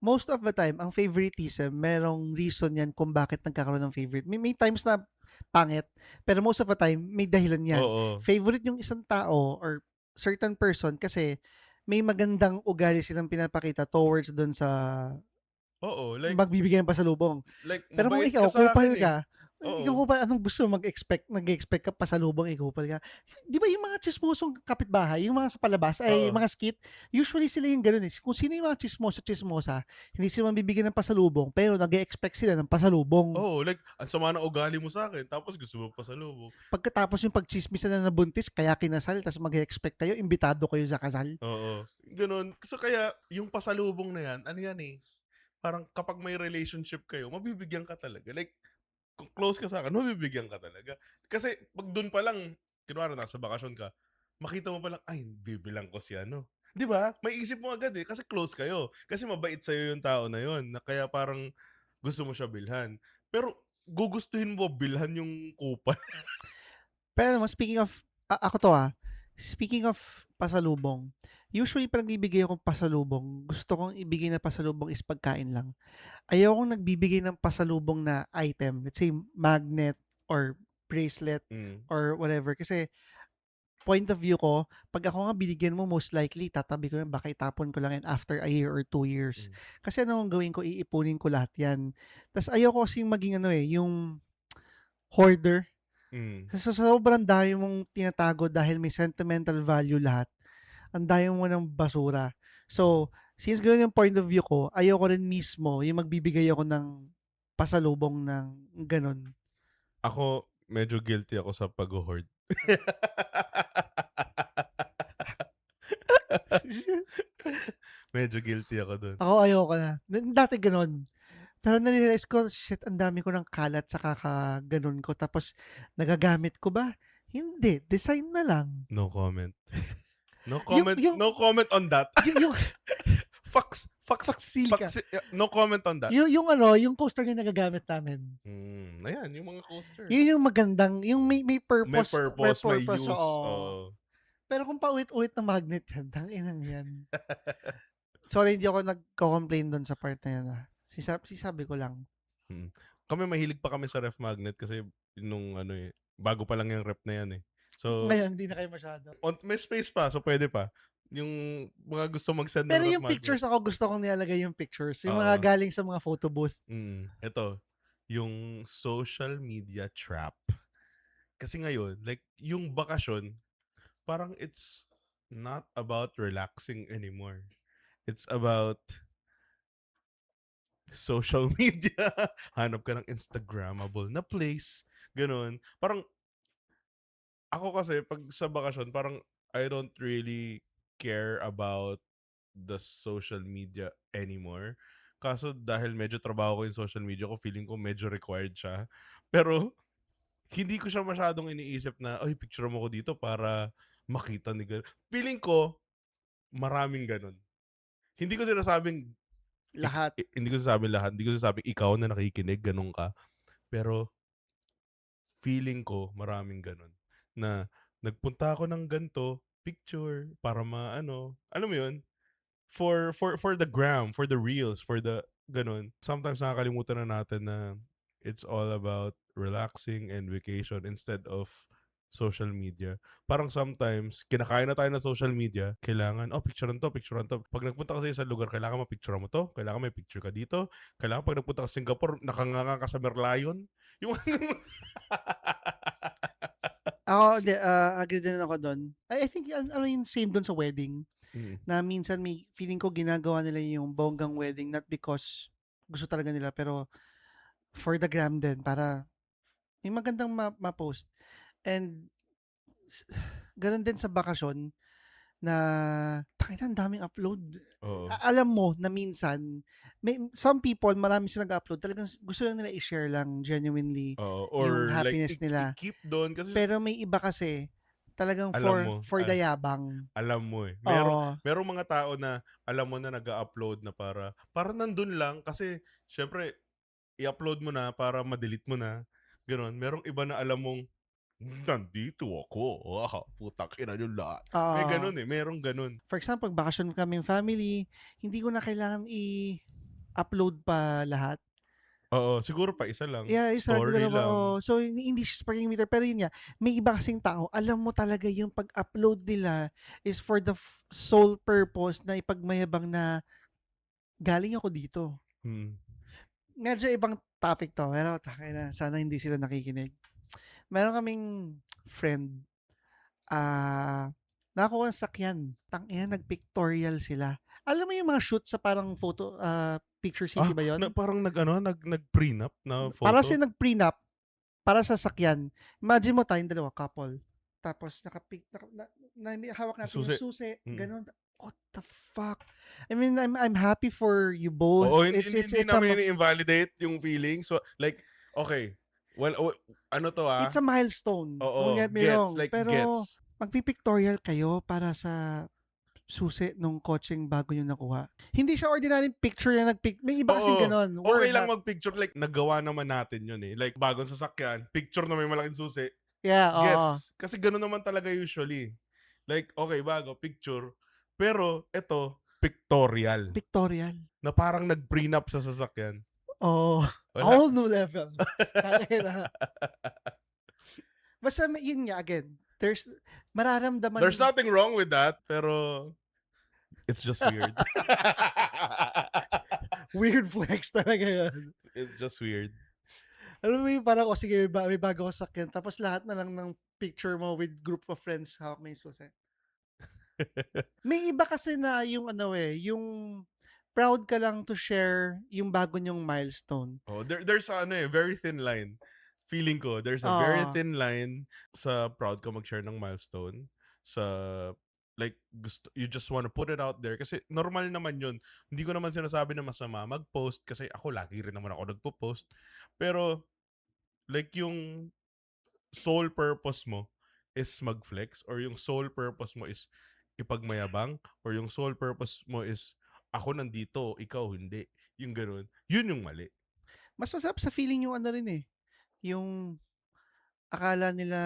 most of the time ang favoritism merong reason 'yan kung bakit nagkakaroon ng favorite. May times na pangit, pero most of the time may dahilan 'yan. Oo. Favorite yung isang tao or certain person kasi may magandang ugali silang pinapakita towards dun sa Oo, magbibigay ng pasalubong. Pero kung mabait ka ikaw kupal sa'kin, eh. ka, ikaw Oo. kupal anong gusto mo nag-e-expect ka pasalubong, eh, kupal ka. 'Di ba yung mga tsismosong kapitbahay, yung mga sa palabas ay Oo. mga skit, usually sila yung gano'n, eh. Kung sino yung mga tsismoso-tsismosa, hindi sila mabibigyan ng pasalubong pero nag-e-expect sila ng pasalubong. Oo, like, ang sama ng ugali mo sa'kin tapos gusto mo pasalubong. Pagkatapos yung pagtsismisan na nabuntis kaya kinasal ta's mag-e-expect kayo imbitado kayo sa kasal. Oo, gano'n. So, kaya yung pasalubong na 'yan, ano 'yan, eh, parang kapag may relationship kayo, mabibigyan ka talaga. Like, kung close ka sa'kin, mabibigyan ka talaga. Kasi 'pag dun pa lang, kunwari nasa bakasyon ka, makita mo pa lang, "Ay, bibilhan ko si ano." 'Di ba? Maiisip mo agad, eh, kasi close kayo. Kasi mabait sa'yo yung tao na yun na kaya parang gusto mo siya bilhan. Pero gugustuhin mo bilhan yung kupal. Pero alam mo speaking of ako 'to, speaking of pasalubong, usually 'pag nagbibigay akong pasalubong, gusto kong ibigay na pasalubong is pagkain lang. Ayokong nagbibigay ng pasalubong na item, let's say magnet or bracelet Hmm. or whatever. Kasi point of view ko, 'pag ako nga binigyan mo most likely tatabi ko yan, baka itapon ko lang yan after a year or 2 years. Hmm. Kasi ano ang gawin ko, iipunin ko lahat yan. Tas ayoko kasing maging ano, yung hoarder. Hmm. Sa sobrang dami mong tinatago dahil may sentimental value lahat, ang dami mo ng basura. So, since gano'n yung point of view ko, ayoko rin mismo yung magbibigay ako ng pasalubong ng gano'n. Ako, medyo guilty ako sa pagho-hoard. Medyo guilty ako dun. Ako ayoko na. Dati gano'n. Pero na-realize ko, shit, ang dami ko ng kalat sa kakagano'n ko. Tapos, nagagamit ko ba? Hindi. Design na lang. No comment. No Yung, comment, yung, no comment on that. yung, Fox, fox, paksili ka. fox, no comment on that. Yung ano, yung coaster yung nagagamit namin. Ayan, yung mga coaster. Yun yung magandang, yung may May may purpose, may purpose, use, oo. oo. Pero kung paulit-ulit na magnet yan, tanginang yan. Sorry, hindi ako nagko-complain dun sa part na yan, Sisabi ko lang. Mm. Kami mahilig pa kami sa ref magnet kasi nung ano, eh, bago pa lang yung ref na yan, eh. So, Ngayon, hindi na kayo masyado. may space pa, so pwede pa. Yung mga gusto mag-send ng Pero ref yung magnet. pictures ako, gusto kong nilalagay yung pictures. Yung mga Oo. galing sa mga photo booth. Ito, yung social media trap. Kasi ngayon, like, yung bakasyon, parang it's not about relaxing anymore. It's about social media. Hanap ka ng Instagrammable na place, gano'n. Parang ako kasi 'pag sa bakasyon parang I don't really care about the social media anymore. kaso dahil medyo trabaho ko yung social media ko, feeling ko medyo required siya. Pero hindi ko siya masyadong iniisip na, "Ay, picture mo ko dito para makita ni gan." Feeling ko maraming gano'n. Hindi ko sinasabing Lahat. hindi ko sinasabing lahat, hindi ko sinasabing ikaw na nakikinig gano'n ka, pero feeling ko maraming gano'n na nagpunta ako ng gan'to, picture para maano, alam mo 'yun? For the gram, for the reels, for the gano'n. Sometimes nakakalimutan na natin na it's all about relaxing and vacation instead of social media. Parang sometimes, kinakain na tayo ng social media, kailangan, oh, picturean to, picturean to. Pag nagpunta ka sa isang lugar, kailangan mapicturean mo to, kailangan may picture ka dito, kailangan pag nagpunta ka sa Singapore, nakanganga ka sa Merlion. Yung Ako, hindi, agree din ako do'n. I think ano yung same do'n sa wedding, Mm, na minsan may feeling ko ginagawa nila yung bonggang wedding not because gusto talaga nila, pero for the gram din para may magandang ma-post. And s gano'n din sa bakasyon na tangina ang daming upload. oo. Alam mo na minsan may some people marami silang nag-upload talagang gusto lang nila i-share lang genuinely Oo, yung or like happiness nila. i-keep do'n kasi Pero may iba kasi talagang alam mo, for the yabang. alam mo, eh. Oo, Merong mga tao na alam mo na nag-a-upload na para nandun lang kasi siyempre i-upload mo na para ma-delete mo na, gano'n. Merong iba na alam mong, "Nandito ako, putang ina niyong lahat." May oo. gano'n, eh, merong gano'n. For example, bakasyon kaming family, hindi ko na kailangang i-upload pa lahat. Oo, siguro pa isa lang, Yeah, isa, story dalawa, oo. lang. So, hindi siya sparking meter, pero yun nga, may iba kasing tao, alam mo talaga yung pag-upload nila is for the sole purpose na ipagmayabang na galing ako dito. Mm. Medyo ibang topic 'to, pero takina sana hindi sila nakikinig. Meron kaming friend, ah, nakakuha ng sakyan, tangina nag-pictorial sila. Alam mo yung mga shoot sa parang photo, Picture City ba Na yun? parang nag-ano, nag-prenup na Para photo? silang nag-prenup, para sa sakyan. Imagine mo tayong dalawa, couple. Tapos naka-pic naka na may hawak natin yung Susi. susi, Mm. gano'n. What the fuck? I mean, I'm happy for you both. Oo, hindi It's hindi it's hindi it's a namin ini-invalidate yung feelings. So, like, okay, well, ano 'to, it's a milestone, don't oo, get me gets, wrong. like, Pero gets. magpi-pictorial kayo para sa susi nung kotseng bago niyo nakuha. Hindi siya ordinary picture na may iba kasing Oo, gano'n, okey we're lang not. mag-picture, like, nagawa naman natin yun, eh. Like, bagong sasakyan, picture na may malaking susi, Yeah, oo. gets. Kasi gano'n naman talaga usually. Like, okey, bago, picture, pero eto, pictorial, Pictorial. na parang nag-prenup sa sasakyan. Oo. A Wala. whole new level. Tangina. Basta yun nga again, there's There's mararamdaman. nothing wrong with that, pero it's just weird. Weird flex talaga yun. It's just weird. Alam mo yung parang, sige may bago akong sakyan tapos lahat na lang ng picture mo with group of friends hawak mo yung susi. May iba kasi na yung ano, yung proud ka lang to share yung bago niyong milestone. Oh, there's a, ano, eh, very thin line. Feeling ko there's a very Oo. thin line sa proud ka mag-share ng milestone, sa like gusto you just wanna put it out there kasi normal naman yun. Hindi ko naman sinasabi na masama mag-post kasi ako lagi rin naman ako nagpo-post. Pero like yung sole purpose mo is mag-flex, or yung sole purpose mo is ipagmayabang, or yung sole purpose mo is ako nandito, ikaw hindi. Yung gano'n, yun yung mali. Mas masarap sa feeling yung ano rin, yung akala nila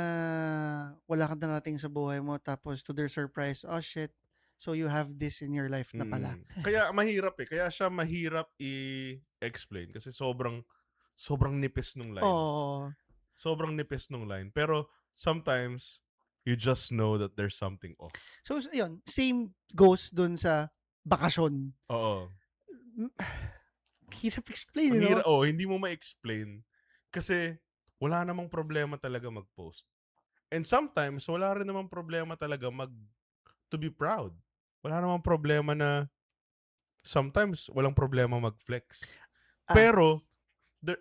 wala kang darating sa buhay mo tapos to their surprise, "Oh shit, so you have this in your life na pala." Kaya mahirap, eh, kaya siya mahirap i-explain kasi sobrang sobrang nipis nung line. Oo. Sobrang nipis nung line, pero sometimes you just know that there's something off. So ayun, same goes dun sa bakasyon. Oo. Hmm, hirap explain, Ang 'no? hindi mo ma-explain kasi wala namang problema talaga mag-post. And sometimes wala rin namang problema talaga to be proud. Wala namang problema na sometimes walang problema mag-flex. Ah, Pero there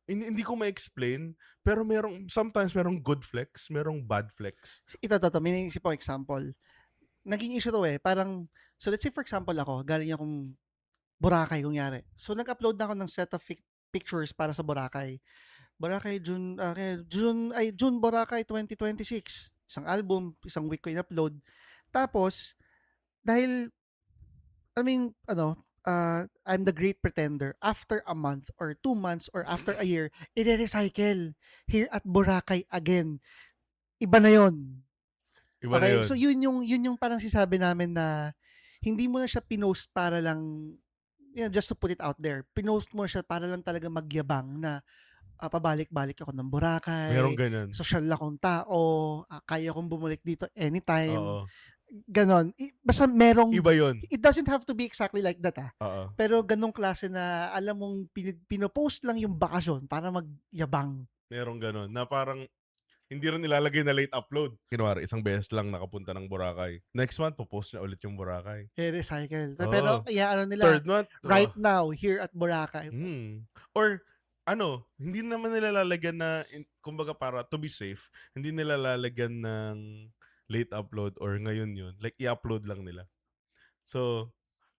hindi ko ma-explain, pero sometimes merong good flex, merong bad flex. ito, may naisip akong example. Naging issue 'to, parang so let's say for example ako, galing akong Boracay kunyari. So nag-upload na ako ng set of pictures para sa Boracay. Boracay June Boracay 2026. Isang album, isang week ko in-upload. Tapos dahil I'm the great pretender. After a month or 2 months or after a year, i-recycle here at Boracay again. Iba na 'yon. Iba na Okay, yun. so yun yung parang sinasabi namin na hindi mo na siya pinost para lang, just to put it out there. Pinost mo siya para lang talaga magyabang na, pabalik-balik ako ng Merong Boracay, ganun. sosyal akong tao, kaya kong bumalik dito anytime, Oo. gano'n. Basta merong, Iba yun. it doesn't have to be exactly like that, Oo. pero gano'ng klase na alam mong pino-post lang yung bakasyon para magyabang. Merong ganun. Na parang hindi rin nilalagay na late upload. Kunwari, isang beses lang nakapunta ng Boracay. Next month, popost niya ulit yung Boracay. I-recycle. Pero Oo. ano nila, Third month, right now, here at Boracay. Or hindi naman nila lalagyan na, kumbaga para to be safe, hindi nila lalagyan ng late upload or ngayon yun. Like, i-upload lang nila. So,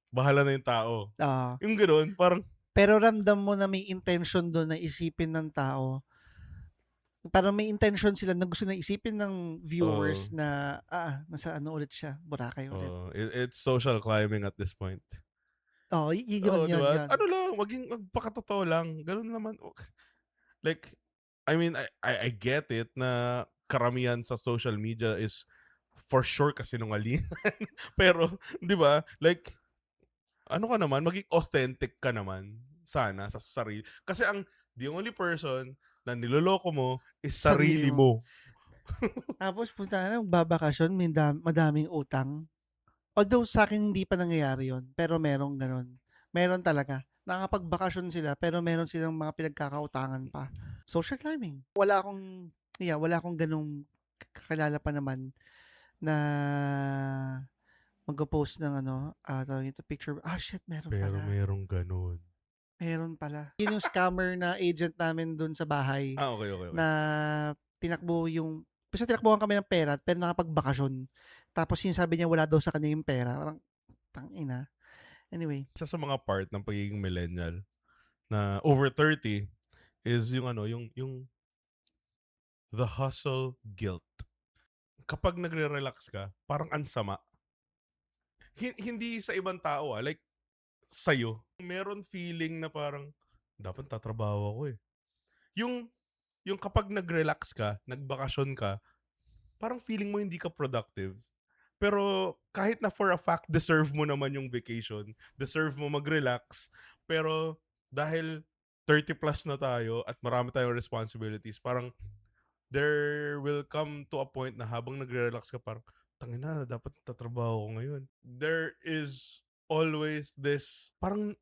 bahala na yung tao. Ah, Yung gano'n, parang, pero ramdam mo na may intention do'n na isipin ng tao. Parang may intention sila na gusto na isipin ng viewers uh, na, nasa ano ulit siya, Boracay ulit. it's social climbing at this point. Oo, yun, Oo, di yun, ba? yun. Ano lang, magpakatotoo lang. Ganun naman. Like, I mean, I get it na karamihan sa social media is for sure kasinungalingan. Pero, di ba? Like, ano ka naman, maging authentic ka naman. Sana, sa sarili. Kasi the only person na niloloko mo is Sarili sarili mo. mo. Tapos punta ka na, magbabakasyon, madaming utang. Although sa akin hindi pa nangyayari yun, pero merong ganun. Meron talaga. Nakapagbakasyon sila, pero meron silang mga pinagkakautangan pa. Social climbing. Wala akong ganung kakilala pa naman na mag-post ng tawag ito, picture. Shit, meron Pero pala. merong ganun. Meron pala. Yun yung scammer na agent namin dun sa bahay Okay, okay, na okay. basta tinakbuhan kami ng pera pero nakapagbakasyon. Tapos sinasabi niya wala daw sa kanya yung pera. Parang, tangina. Anyway. Isa sa mga part ng pagiging millennial na over 30 is yung the hustle guilt. Kapag nagre-relax ka, parang ansama. Hindi sa ibang tao, like sa'yo. Meron feeling na parang, dapat tatrabaho ako eh. Yung, yung kapag nag-relax ka, nagbakasyon ka, parang feeling mo hindi ka productive. Pero kahit na for a fact, deserve mo naman yung vacation, deserve mo mag-relax, pero dahil 30 plus na tayo at marami tayong responsibilities, parang there will come to a point na habang nagre-relax ka, parang, tangina, dapat tatrabaho ko ngayon. There is always this, parang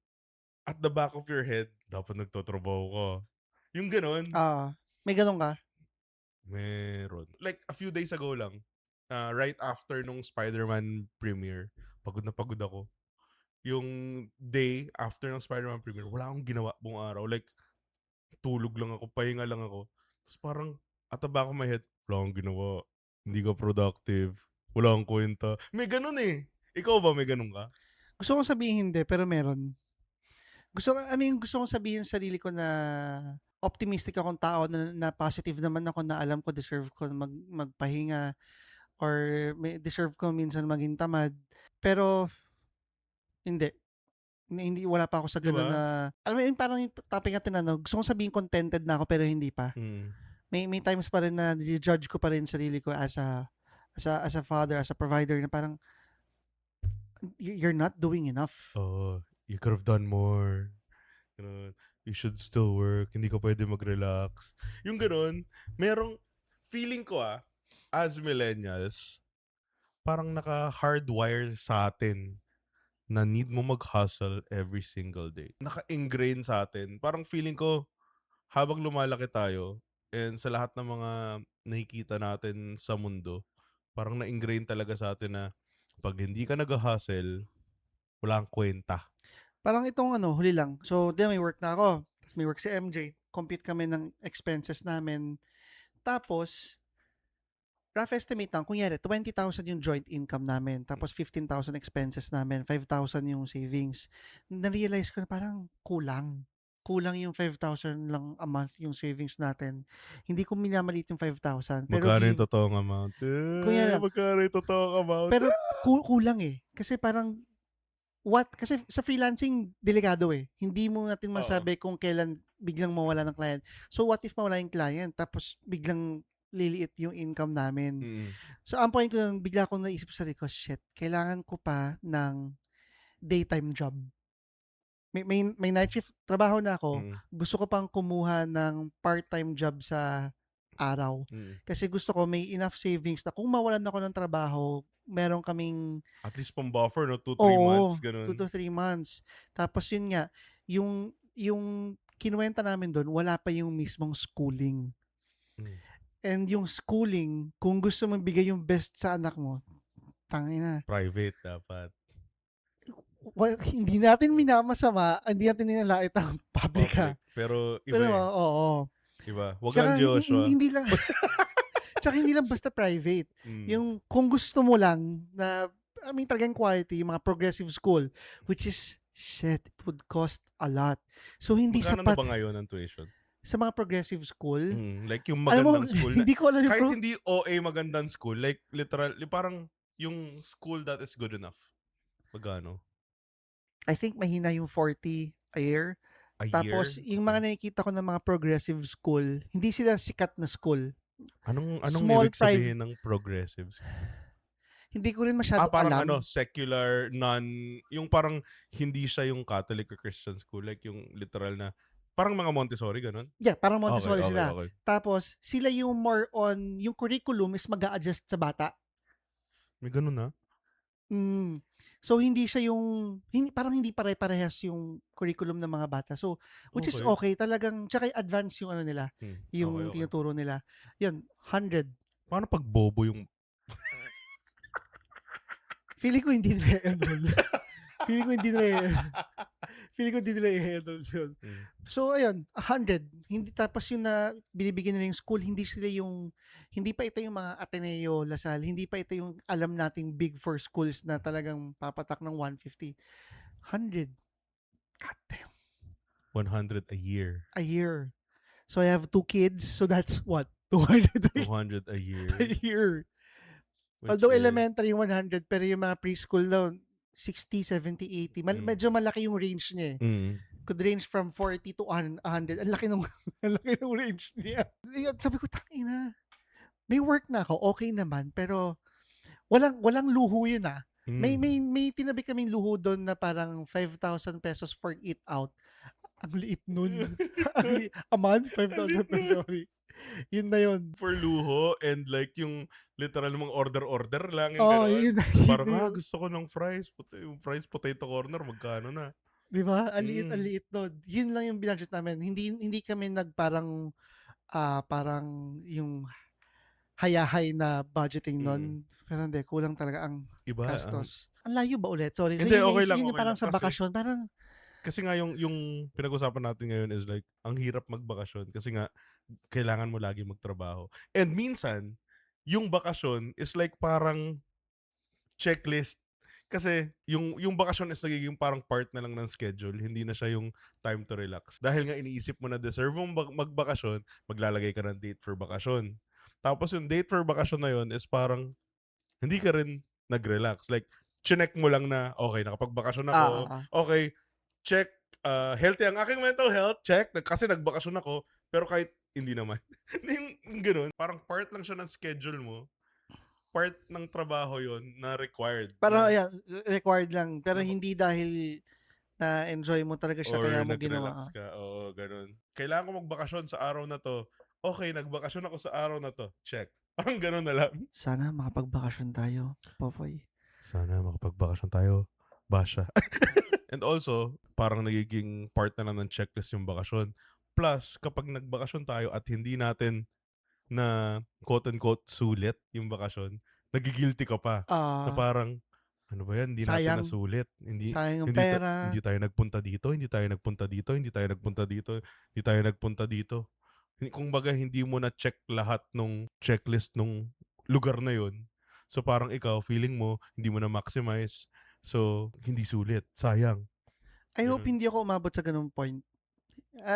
at the back of your head, dapat nagtatrabaho ka. Yung ganon, May ganun ka? meron. Like, a few days ago lang, right after nung Spider-Man premiere, pagod na pagod ako. Yung day after ng Spider-Man premiere, wala akong ginawa buong araw. Like, tulog lang ako, pahinga lang ako. Tapos parang, at the back of my head, wala akong ginawa. Hindi ka productive. Wala akong kwenta. May ganun eh. Ikaw ba may ganun ka? Gusto kong sabihin hindi, pero meron. Gusto kong sabihin sa sarili ko na optimistic akong tao na positive naman ako na alam ko deserve ko magpahinga or deserve ko minsan maging tamad. Pero hindi. Hindi, wala pa ako sa Di gano'n ba? na, alam mo yun, parang yung topic natin gusto kong sabihin contented na ako pero hindi pa. Mm. May times pa rin na judge ko pa rin sarili ko as a father, as a provider na parang you're not doing enough. Oh, you could have done more. Ganun. You should still work. Hindi ka pwede mag-relax. Yung ganun, merong, feeling ko as millennials, parang naka-hardwire sa atin na need mo mag-hustle every single day. Naka-ingrain sa atin. Parang feeling ko, habang lumalaki tayo, and sa lahat ng mga nakikita natin sa mundo, parang na-ingrain talaga sa atin na pag hindi ka nag-hustle, wala kang kwenta. Parang itong huli lang. So, di ba, may work na ako. May work si MJ. Compute kami ng expenses namin. Tapos, rough estimate lang, kunyari 20,000 yung joint income namin, tapos 15,000 expenses namin, 5,000 yung savings. Na-realize ko na parang kulang. Kulang yung 5,000 lang a month yung savings natin. Hindi ko minamalit yung 5,000, pero Magkano yung totoong amount? kunyari lang, Magkano yung totoong amount? pero kulang eh. Kasi parang kasi sa freelancing delikado eh. Hindi mo natin Oo. masabi kung kailan biglang mawala ng client. So what if mawala yung client tapos biglang liliit yung income namin. Mm. So ang point ko nun, bigla akong naisip sa sarili ko, shit, kailangan ko pa ng daytime job. May night shift trabaho na ako, Mm. gusto ko pang kumuha ng part-time job sa araw. Mm. Kasi gusto ko may enough savings na kung mawalan ako ng trabaho, meron kaming At least pang buffer, no? 2-3 months, oo, 2 ganun. to 3 months. Tapos yun nga, yung kinuwenta namin dun wala pa yung mismong schooling. Mm. And yung schooling, kung gusto mong bigay yung best sa anak mo, tangina, Private dapat. hindi natin minamasama, hindi natin nilalait ang public. Public. Pero iba Pero eh. oo. Iba. Wag lang Tsaka Joshua. hindi lang tsaka hindi lang basta private. Mm. Yung kung gusto mo lang na I mean talagang quality, yung mga progressive school, which is shit, it would cost a lot. So hindi Magkano na sapat ba ngayon ang tuition? sa mga progressive school. Like yung Alam mo, magandang school na, hindi ko alam yung kahit hindi OA magandang school, like literal, parang yung school that is good enough. Magkano? I think mahina yung 40 a year. A Tapos, year? yung mga Okay. nakikita ko ng mga progressive school, hindi sila sikat na school. Anong Small ibig private. sabihin ng progressive? Hindi ko rin masyado Parang alam. secular, yung parang hindi siya yung Catholic or Christian school, like yung literal na, parang mga Montessori, ganun? Yeah, parang Okay, Montessori okay, sila. okay. Tapos, sila yung more on, yung curriculum is mag-a-adjust sa bata. May ganun na? Mm. So, hindi siya yung, parang hindi pare-parehas yung curriculum ng mga bata. So, which is Okay. okay. Talagang, tsaka advance yung ano nila, Okay, yung okay. tinuturo nila. Yun, 100. Paano pag bobo yung... Feeling ko hindi nila i-enroll. Feeling ko hindi nila i-handle yun. Mm. So, ayun, 100. Hindi, tapos yung na binibigyan nila yung school, hindi pa ito yung mga Ateneo, Lasal, hindi pa ito yung alam nating big four schools na talagang papatak ng 150. 100. God damn. 100 a year. A year. So, I have 2 kids, so that's what? 200 200 a year. a year. Which Although is, elementary 100, pero yung mga preschool daw, 60, 70, 80. Medyo malaki yung range niya eh. Could range from 40 to 100. Ang laki ng ang laki ng range niya. Sabi ko, tangina. May work na ako, okay naman, pero walang luho yun ah. May tinabi kaming luho doon na parang 5,000 pesos for eat out. Ang liit nun. A month, 5,000 pesos. Sorry. Yun na yun. For luho and like yung literal mga order lang yung Oo, gano'n. yun. Parang gusto ko ng fries. Yung fries potato corner, magkano na? Di ba? Ang liit nun. Yun lang yung binudget namin. Hindi kami parang yung hayahay na budgeting nun. Pero hindi, kulang talaga ang Iba. gastos. Ang layo ba ulit? Sorry. So, Hindi, yun okay lang, yung okay parang lang. sa bakasyon, parang Kasi nga yung pinag-usapan natin ngayon is like, ang hirap magbakasyon kasi nga, kailangan mo lagi magtrabaho. And minsan, yung bakasyon is like parang checklist. Kasi yung bakasyon is nagiging parang part na lang ng schedule, hindi na siya yung time to relax. Dahil nga iniisip mo na deserve mong magbakasyon, maglalagay ka ng date for bakasyon. Tapos yung date for bakasyon na yun is parang hindi ka rin nag-relax. Like, chinek mo lang na, okay, nakapagbakasyon ako, okay, check, healthy ang aking mental health, check, kasi nagbakasyon ako, pero kahit hindi naman. Hindi yung ganun. Parang part lang siya ng schedule mo. Part ng trabaho yon na required. parang Na, ayan, required lang. Pero na, hindi dahil na-enjoy mo talaga siya kaya or mo nag-relax ginawa. ka. Oo, ganun. Kailangan ko magbakasyon sa araw na to. Okay, nagbakasyon ako sa araw na to. Check. Parang ganun na lang. Sana makapagbakasyon tayo, Popoy. Sana makapagbakasyon tayo. Basha. And also, parang nagiging part na lang ng checklist yung bakasyon. Plus, kapag nagbakasyon tayo at hindi natin na quote-unquote sulit yung bakasyon, nagigilty ka pa. Na parang, ano ba yan? Hindi natin Sayang. nasulit. Hindi Sayang yung pera. hindi tayo nagpunta dito, hindi tayo nagpunta dito, hindi tayo nagpunta dito, hindi tayo nagpunta dito. Kung baga, hindi mo na check lahat nung checklist nung lugar na yun. So parang ikaw, feeling mo, hindi mo na maximize. So, hindi sulit. Sayang. I hope Ganun. hindi ako umabot sa ganung point.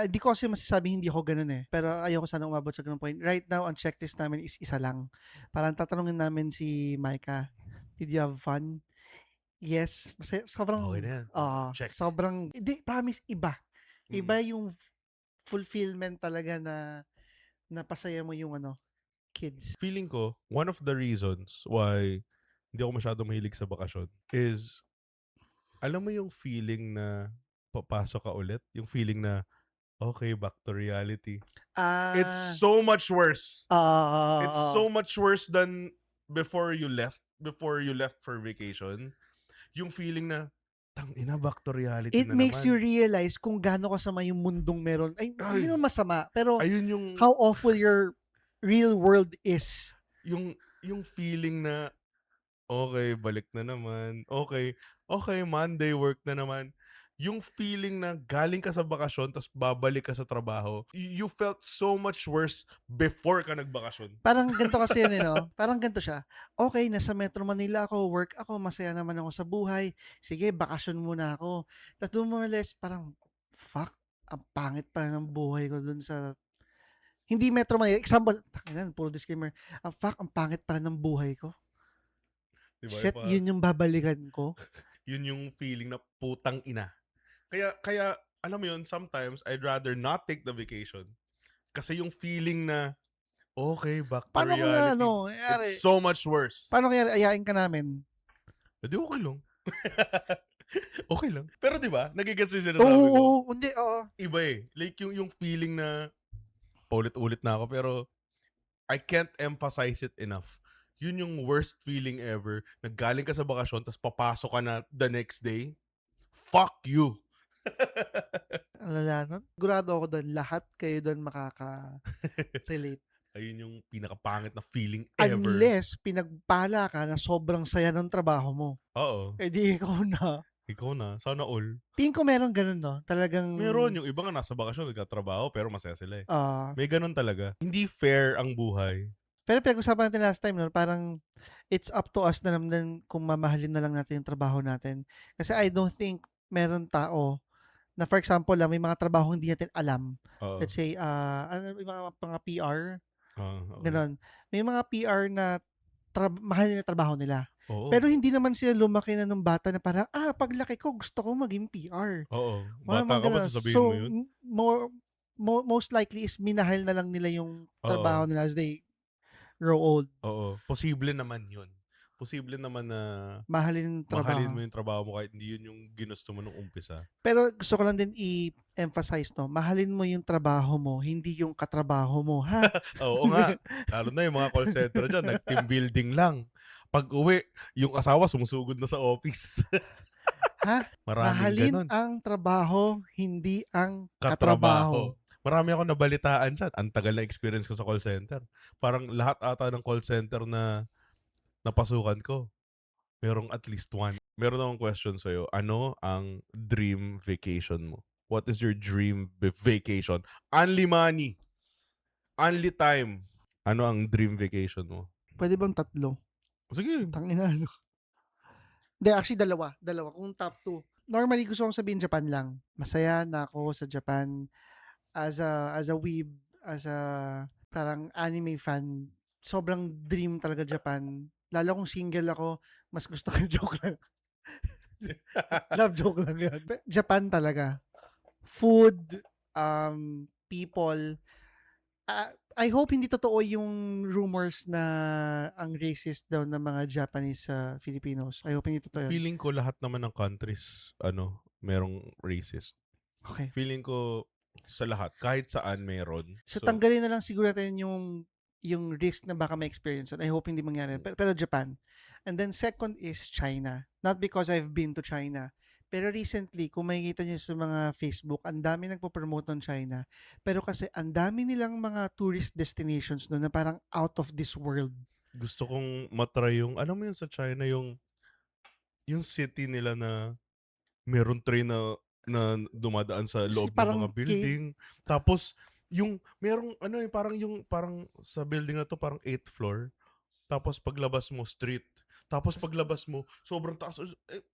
Di ko kasi masasabing hindi ako ganun eh. Pero ayoko sana umabot sa ganung point. Right now, ang checklist namin is isa lang. Parang tatanungin namin si Micah, did you have fun? Yes. Masaya, Okay sobrang, na yan. Check. sobrang, hindi, promise, iba. Mm. Iba yung fulfillment talaga na napasaya mo yung kids. Feeling ko, one of the reasons why hindi ako masyadong mahilig sa bakasyon is, alam mo yung feeling na papasok ka ulit? Yung feeling na, okay, back to reality. It's Ah, so much worse. It's oo. so much worse than before you left for vacation. Yung feeling na, tangina, back to reality It na makes you naman. realize kung gaano kasama yung mundong meron. Ay, hindi Ay, naman masama, pero ayun yung, how awful your real world is. yung feeling na, okay, balik na naman. Okay, okay, Monday work na naman. Yung feeling na galing ka sa bakasyon tapos babalik ka sa trabaho, you felt so much worse before ka nagbakasyon. Parang ganito kasi yun, no? Parang ganito siya. Okay, nasa Metro Manila ako, work ako, masaya naman ako sa buhay. Sige, bakasyon muna ako. Tapos doon mo realize, parang, fuck, ang pangit pa ng buhay ko dun sa hindi Metro Manila. Example, takinan, puro disclaimer. Fuck, ang pangit pa ng buhay ko. Diba? Shit, yun yung babalikan ko. Yun yung feeling na putang ina. Kaya alam mo yun, sometimes I'd rather not take the vacation. Kasi yung feeling na, okay, back to Paano kaya, reality, it's so much worse. paano kaya ayain ka namin? Edi okay lang. Okay lang. Pero di ba, nagigets mo yung Oo, sinasabi ko? oo, hindi, oo. Iba eh. Like yung feeling na paulit-ulit na ako pero I can't emphasize it enough. Yun yung worst feeling ever. Naggaling ka sa bakasyon tapos papasok ka na the next day. Fuck you. Ang lala nun. Sigurado ako doon, lahat kayo doon makaka-relate. Ayun yung pinakapangit na feeling ever. Unless pinagpala ka na sobrang saya ng trabaho mo. Oo. Eh di ikaw na. Ikaw na. Sana all. Tingin ko meron ganun, no? Talagang, Meron. Yung iba nga nasa bakasyon, nagkatrabaho, pero masaya sila eh. ah, May ganun talaga. Hindi fair ang buhay. pero pinag-usapan natin last time, no? Parang, it's up to us na lang din kung mamahalin na lang natin yung trabaho natin. Kasi I don't think meron tao na, for example lang, may mga trabaho hindi natin alam. Oo. Let's say, ano, yung mga PR, Okay. ganon. May mga PR na mahal nila trabaho nila. Oo. Pero hindi naman sila lumaki na nung bata na parang, paglaki ko gusto ko maging PR. Oo. Wala Bata namang ka ba ganun. sasabihin mo So, yun? most likely is minahal na lang nila yung trabaho Oo. nila as they grow old. Oo. Posible naman yun. Posible naman na Mahalin yung mahalin trabaho. mo yung trabaho mo kahit hindi yun yung ginusto mo nung umpisa. Pero gusto ko lang din i-emphasize, no? Mahalin mo yung trabaho mo, hindi yung katrabaho mo, ha? Oo nga. Lalo na yung mga call center dyan, nag-team building lang. Pag uwi, yung asawa sumusugod na sa office. Ha? Maraming Mahalin ganun. ang trabaho, hindi ang Katrabaho. katrabaho. Marami ako nabalitaan dyan. Ang tagal na experience ko sa call center. Parang lahat ata ng call center na napasukan ko, merong at least one. Meron akong question sa'yo. Ano ang dream vacation mo? What is your dream vacation? Only money. Only time. Ano ang dream vacation mo? Pwede bang 3? Sige. Tangina, ano? Hindi, actually dalawa. Kung top 2. Normally gusto kong sabihin Japan lang. Masaya na ako sa Japan as a weeb, as a parang anime fan. Sobrang dream talaga Japan. Lalo kung single ako, mas gusto ko joke lang. Love joke lang yan. Japan talaga. Food, people. I hope hindi totoo yung rumors na ang racist daw ng mga Japanese sa Filipinos. I hope hindi totoo yun. Feeling ko lahat naman ng countries, merong racist. Okay. Feeling ko sa lahat, kahit saan meron. So, tanggalin na lang siguro natin yung risk na baka may experience. I hope hindi mangyari. Pero Japan. And then second is China. Not because I've been to China. Pero recently, kung makikita niyo sa mga Facebook, ang dami nagpo-promote ng China. Pero kasi ang dami nilang mga tourist destinations no, na parang out of this world. Gusto kong matry yung, alam mo yun sa China, yung city nila na meron train na dumadaan sa Kasi loob ng parang mga building. Tapos, yung, merong, parang sa building na to, parang 8th floor. tapos paglabas mo street, tapos paglabas mo sobrang taas,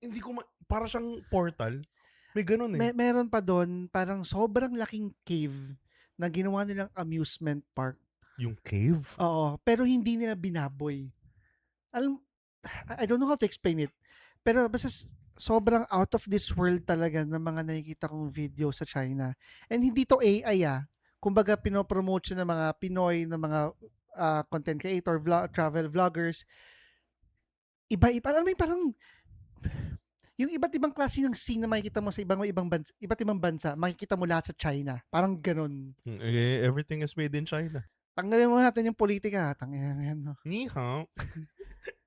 hindi ko para siyang portal. May gano'n, eh. Meron pa dun parang sobrang laking cave na ginawa nilang amusement park. Yung cave? Oo, pero hindi nila binaboy. Alam I don't know how to explain it. Pero basta sobrang out of this world talaga ng mga nakikita kong video sa China. And hindi to AI Kumbaga pinopromote siya ng mga Pinoy, ng mga content creator, travel vloggers. Iba-iba, alam mo yung parang yung iba't ibang klase ng scene na makikita mo sa iba't ibang bansa, makikita mo lahat sa China. Parang ganun. Everything is made in China. Tanggalin mo natin yung politika. Tanggalin na yan. No? Ni hao.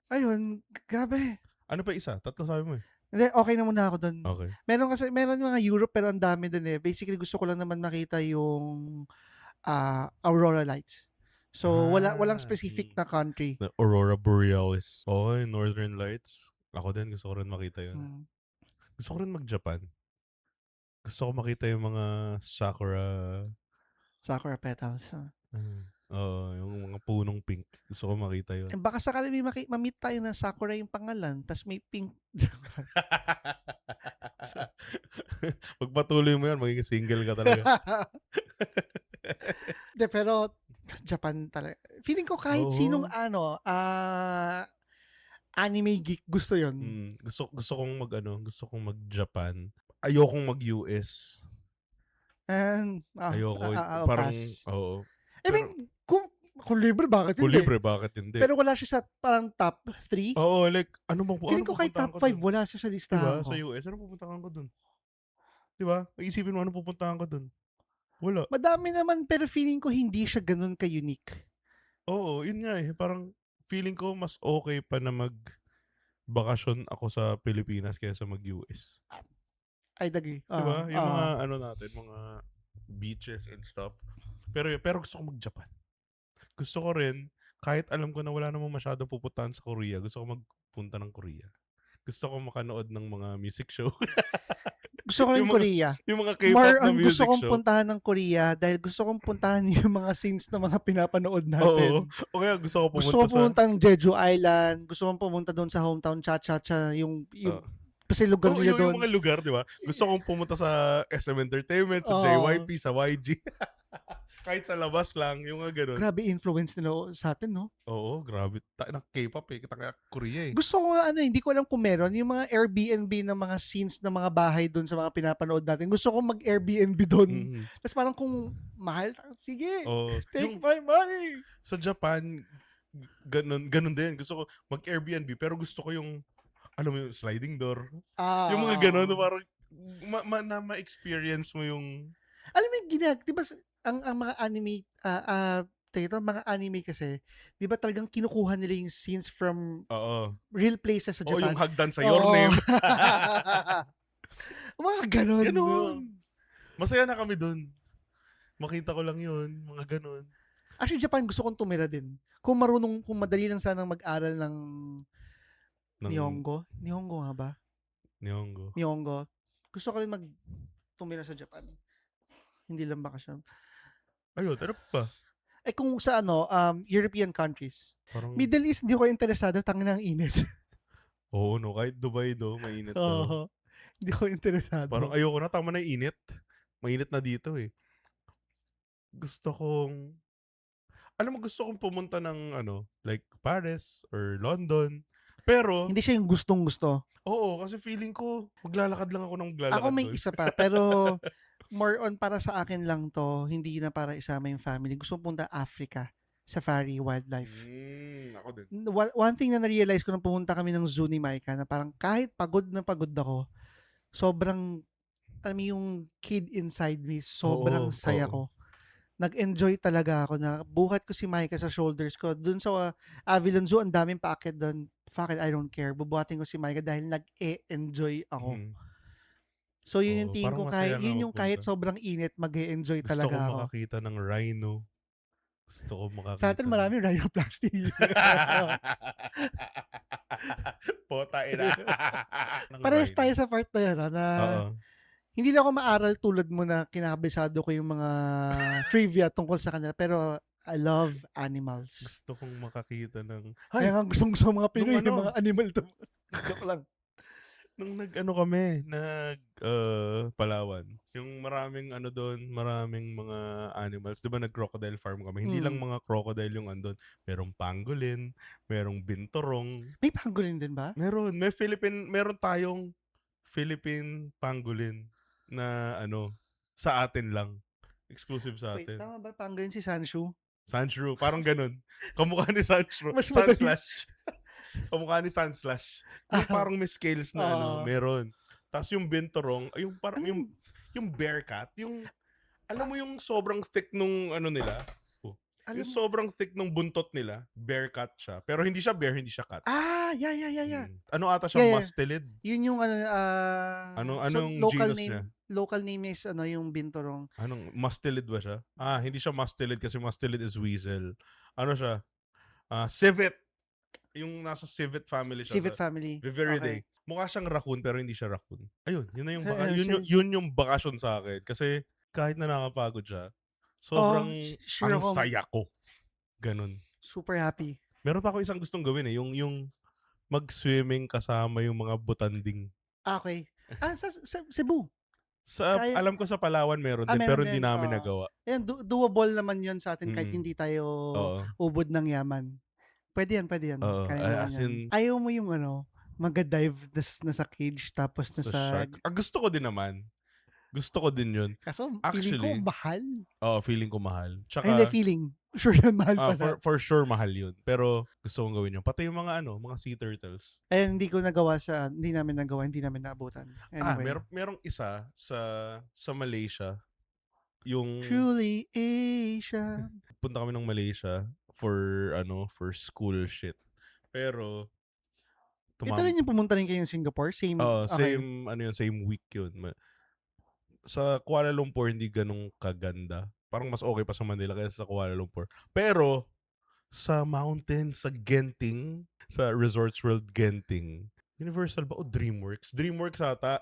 Ayun, grabe. Ano pa isa? 3 sabi mo, eh. Hindi, okay na muna ako doon. Okay. Meron yung mga Europe pero ang dami doon eh. Basically gusto ko lang naman makita yung aurora lights. So walang specific na country. The Aurora Borealis. Okay, Northern Lights. Ako din, gusto ko rin makita yun. Gusto ko rin mag-Japan. Gusto ko makita yung mga sakura petals. Yung mga punong pink. Gusto ko makita yun. Baka sakali may ma-meet tayo na sakura yung pangalan, tas may pink. Pagpatuloy mo yan, magiging single ka talaga. De, pero Japan talaga. Feeling ko kahit sinong anime geek gusto yon. Gusto kong mag-Japan. Ayokong mag-US. Ayoko. Parang, oo. I mean, kung libre, bakit hindi? Kung libre, bakit hindi? Pero wala siya sa parang top 3. Oo, like, ano bang Feeling ko kahit top 5, wala siya sa listahan ko. Sa US, ano pupuntahan ko dun? Diba? Isipin mo, ano pupuntahan ko dun? Wala. Madami naman, pero feeling ko hindi siya ganun ka-unique. Oo, yun nga eh. Parang, feeling ko mas okay pa na mag-bakasyon ako sa Pilipinas kaysa mag-US. I'd agree. Diba? Yung mga, natin, mga beaches and stuff. Pero gusto ko mag-Japan. Gusto ko rin, kahit alam ko na wala namang masyadong pupuntahan sa Korea, gusto ko magpunta ng Korea. Gusto ko makanood ng mga music show. Gusto ko rin Korea. Yung mga K-pop na music gusto kong show. puntahan ng Korea dahil gusto kong puntahan yung mga scenes na mga pinapanood natin. Oo. O kaya gusto ko pumunta ng Jeju Island. Gusto kong pumunta doon sa hometown Cha-Cha-Cha. Yung kasi lugar nila doon. Yung mga lugar, di ba? Gusto kong pumunta sa SM Entertainment, sa JYP, sa YG. Kahit sa labas lang, yung mga ganun. Grabe influence nila sa atin, no? Oo, grabe. K-pop eh. Kita Korea eh. Gusto ko nga, hindi ko alam kung meron. Yung mga Airbnb ng mga scenes ng mga bahay doon sa mga pinapanood natin. Gusto ko mag-Airbnb doon. Tapos parang kung mahal, sige, take my money. Sa Japan, ganun din. Gusto ko mag-Airbnb, pero gusto ko yung, alam mo yung sliding door. Yung mga ganun, parang ma-experience mo yung... Alam mo yung diba, ang mga anime, mga anime kasi, di ba talagang kinukuha nila yung scenes from real places sa Japan? Yung hagdan sa Your Name. Mga ganun. Masaya na kami dun. Makita ko lang yun, mga ganun. Actually, Japan gusto kong tumira din. Kung madali lang sanang mag-aral ng Nihongo. Nihongo nga ba? Nihongo. Gusto ko rin tumira sa Japan. Hindi lang bakasyon. Ayun, ano pa? Kung sa European countries. Parang... Middle East, hindi ko interesado. Tangin ang init. Oo, no. Kahit Dubai mainit daw. Hindi ko interesado. Parang ayoko na. Tama na init. Mainit na dito eh. Gusto kong pumunta ng like Paris or London. Pero hindi siya yung gustong-gusto. Oo, kasi feeling ko maglalakad lang ako ng maglalakad. Ako may isa pa, pero more on para sa akin lang to, hindi na para isama yung family. Gusto kong punta Africa, safari, wildlife. Ako din. One thing na na-realize ko nung pumunta kami ng zoo ni Micah, na parang kahit pagod na pagod ako, sobrang, yung kid inside me, sobrang saya ko. Nag-enjoy talaga ako na buhat ko si Micah sa shoulders ko. Doon sa Avilon Zoo, ang daming paakyat doon. Fuck it, I don't care. Bubuhatin ko si Micah dahil nag-e-enjoy ako. So yun yung tingin ko, kahit sobrang init, mag-e-enjoy talaga ako. Gusto ko makakita ng rhino. Sa atin marami rhinoplasty. Pota ina. Parehas tayo sa part na yan, na hindi na ako maaral tulad mo na kinakabisado ko yung mga trivia tungkol sa kanila, pero I love animals. Gusto kong makakita ng Kaya hay, nga gustong-gusto ng mga nung Pinoy, yung ano, mga animal to. Joke lang. nung nag-ano kami, Palawan. Yung maraming ano dun, maraming mga animals. 'Di ba nag-crocodile farm kami? Hindi lang Mm. mga crocodile yung andun. Merong pangolin, merong binturong, May pangolin din ba? meron tayong Philippine pangolin na ano, sa atin lang. Exclusive sa Wait, atin. tama ba pangolin si Sanshu? Sanshrew, parang ganun. Kamukha ni Sanshrew. Mas madali. Sunslash. Kamukha ni Sunslash. Yung Ah, parang may scales na ano, oo. meron. Tapos yung binturong, ay yung parang Ano yung yung bear cat, yung alam mo yung sobrang thick nung ano nila. Oh, yung alam mo sobrang thick nung buntot nila, bear cat siya. Pero hindi siya bear, hindi siya cat. yeah. Ano ata siya, Yeah, yeah. mustelid? Yun yung ano, so Anong genus niya? local name is ano yung binturong. Anong mustelid ba siya? Ah, hindi siya mustelid kasi mustelid is weasel. Ano siya? Civet. Yung nasa civet family siya sa Civet family. Viveridae. Okay. Mukha siyang raccoon pero hindi siya raccoon. Ayun, yun na yung Eh, yun yung bakasyon sa akin kasi kahit na nakakapagod siya, sobrang sure ang ako, saya ko. Ganun. super happy. Meron pa ako isang gustong gawin eh, yung mag-swimming kasama yung mga butanding. Okay. Sa Cebu. Sa Kaya, alam ko sa Palawan meron din meron pero hindi din. namin nagawa. Ayan, doable naman yun sa atin kahit Mm. hindi tayo Oo. ubod ng yaman. Pwede yan. Oo. Kaya naman As yan. in, Ayaw mo yung ano, mag-dive nasa cage tapos sa shark. Gusto ko din naman. Gusto ko din yun. kaso feeling ko Actually, mahal. feeling ko mahal. Ay, hindi Tsaka, feeling. Sure yan, mahal pala. for sure mahal yun. Pero gusto kong gawin yun. Pati yung mga sea turtles. Eh, hindi namin nagawa, hindi namin naabutan. Anyway. Merong isa sa Malaysia. Yung Truly Asia. punta kami ng Malaysia for school shit. Pero Ito rin yung pumunta rin kayo ng Singapore? Same, okay. same week yun. Sa Kuala Lumpur hindi ganun kaganda. Parang mas okay pa sa Manila kaysa sa Kuala Lumpur. Pero sa mountain, sa Genting, sa Resorts World Genting, Universal ba o DreamWorks? DreamWorks ata.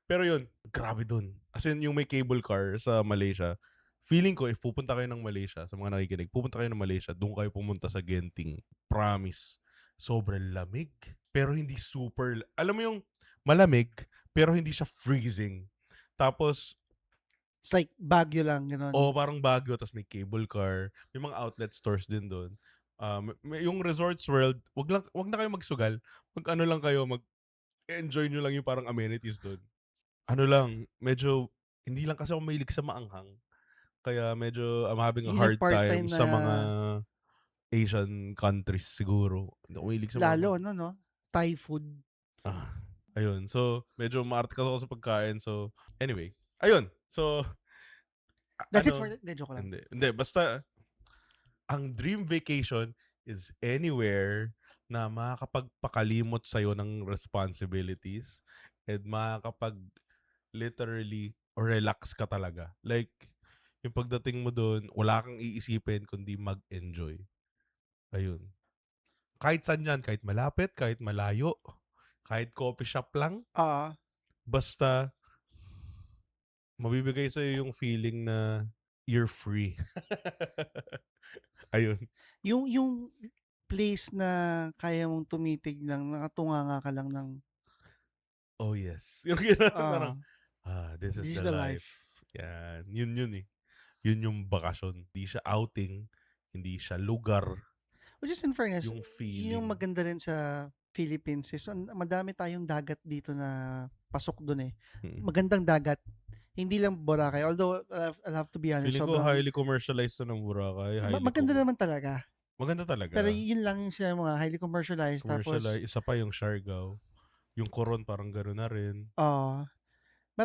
Pero yun, grabe dun. As in, yung may cable car sa Malaysia, feeling ko, if pupunta kayo ng Malaysia, sa mga nakikinig, pupunta kayo ng Malaysia, doon kayo pumunta sa Genting. Promise. Sobrang lamig. Pero hindi super, alam mo yung malamig, pero hindi siya freezing. Tapos, It's like Baguio lang, gano'n. parang Baguio, tapos may cable car. May mga outlet stores din doon. Yung Resorts World, wag na kayo magsugal. Mag-ano lang kayo, mag-enjoy nyo lang yung parang amenities doon. Ano lang, medyo, hindi lang kasi ako mahilig sa maanghang. Kaya medyo, I'm having a Yun yung hard part time time na sa mga Asian countries siguro. Hindi ako mahilig sa lalo, maanghang. no? Thai food. Ayun. So, medyo maarte kasi ako sa pagkain. So, anyway. Ayun. So, That's it for joke lang. Hindi. Basta, ang dream vacation is anywhere na makakapagpakalimot sa'yo ng responsibilities and makakapag literally or relax ka talaga. Like, yung pagdating mo doon, wala kang iisipin kundi mag-enjoy. Ayun. Kahit saan yan, kahit malapit, kahit malayo, kahit coffee shop lang, Ah, basta mabibigay sa'yo yung feeling na you're free. Ayun. yung place na kaya mong tumitig lang, nakatunganga ka lang ng, Oh yes. Yung gano'n, parang, ah, this is this is the the life. life. Yan. Yun eh. Yun yung bakasyon. Hindi siya outing, hindi siya lugar, Which is in fairness, yung yung feeling. maganda rin sa Philippines is madami tayong dagat dito na pasok dun eh. Mm. Magandang dagat. Hindi lang Boracay. Although, I'll have to be honest, Feeling ko highly commercialized na ng Boracay. maganda naman talaga. Maganda talaga. Pero yun lang yung sinabi mo nga, highly commercialized. Tapos, Isa pa yung Siargao. Yung Coron parang gano'n na rin.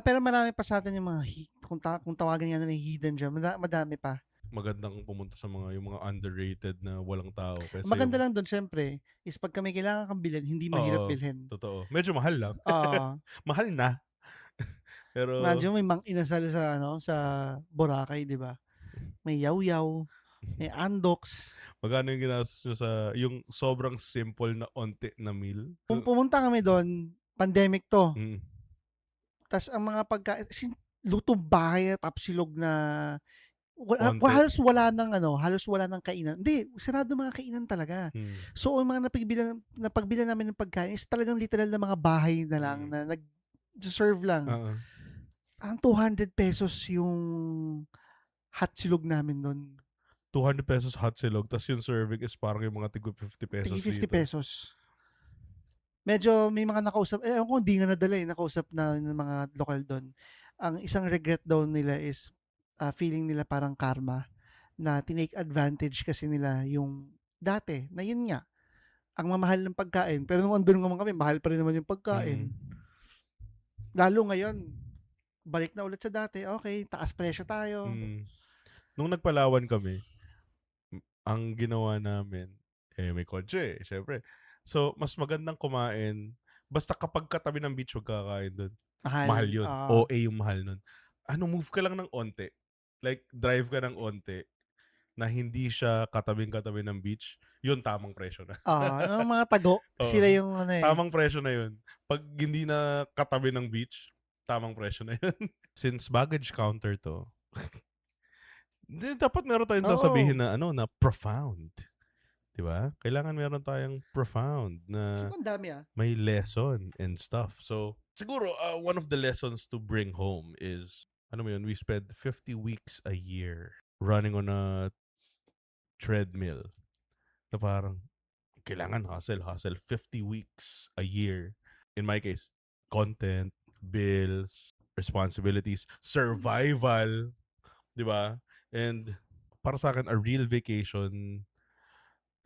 pero marami pa sa atin yung mga, kung tawagan nga nila hidden gem, madami pa. Magandang pumunta sa yung mga underrated na walang tao. Kasi Maganda lang doon, syempre, is pag may kailangan kang bilhin, hindi mahirap bilhin. Totoo. Medyo mahal lang. Mahal na. Pero, Imagine may mang inasal sa Boracay, di ba? May yaw-yaw, may andoks. magkano yung ginastos nyo sa yung sobrang simple na onte na meal? Kung pumunta kami doon, pandemic to. Mm. Tas ang mga lutong bahay at tapsilog na Onte. halos wala ng kainan. Hindi, sarado mga kainan talaga. Hmm. So, ang mga napagbilhan namin ng pagkain is talagang literal na mga bahay na lang Mm. na nag-serve lang. Oo. Parang ₱200 yung hotsilog namin nun. ₱200 hot silog, tas yung serving is parang yung mga tigwa ₱50 Tig dito. ₱50. Medyo may mga nakausap, ewan ko hindi nga nadala, nakausap na ng mga lokal dun. Ang isang regret daw nila is, feeling nila parang karma na tinake advantage kasi nila yung dati na yun nga, ang mamahal ng pagkain. Pero nung andun naman kami, mahal pa rin naman yung Mm. pagkain. Lalo ngayon, balik na ulit sa dati, okay, taas presyo tayo. Mm. Nung nagpalawan kami, ang ginawa namin, may kotse, syempre. So, mas magandang kumain, basta kapag katabi ng beach, wag kakain dun. Mahal Mahal, yun. OA yung mahal nun. Move ka lang ng onte. Like, drive ka ng onte na hindi siya katabing-katabi ng beach, yun tamang presyo na. yung mga tago, Oo. sila yung Tamang presyo na yun. Pag hindi na katabi ng beach, tamang presyo na yun. Since baggage counter to, dapat meron tayong sasabihin oo. na na profound. 'Di ba? Kailangan meron tayong profound Feel na ko ang dami, may lesson and stuff. So, siguro one of the lessons to bring home is, mo yun, we spend 50 weeks a year running on a treadmill na parang kailangan hustle, hustle 50 weeks a year. In my case, content, bills, responsibilities, survival, 'di ba? And para sa akin, a real vacation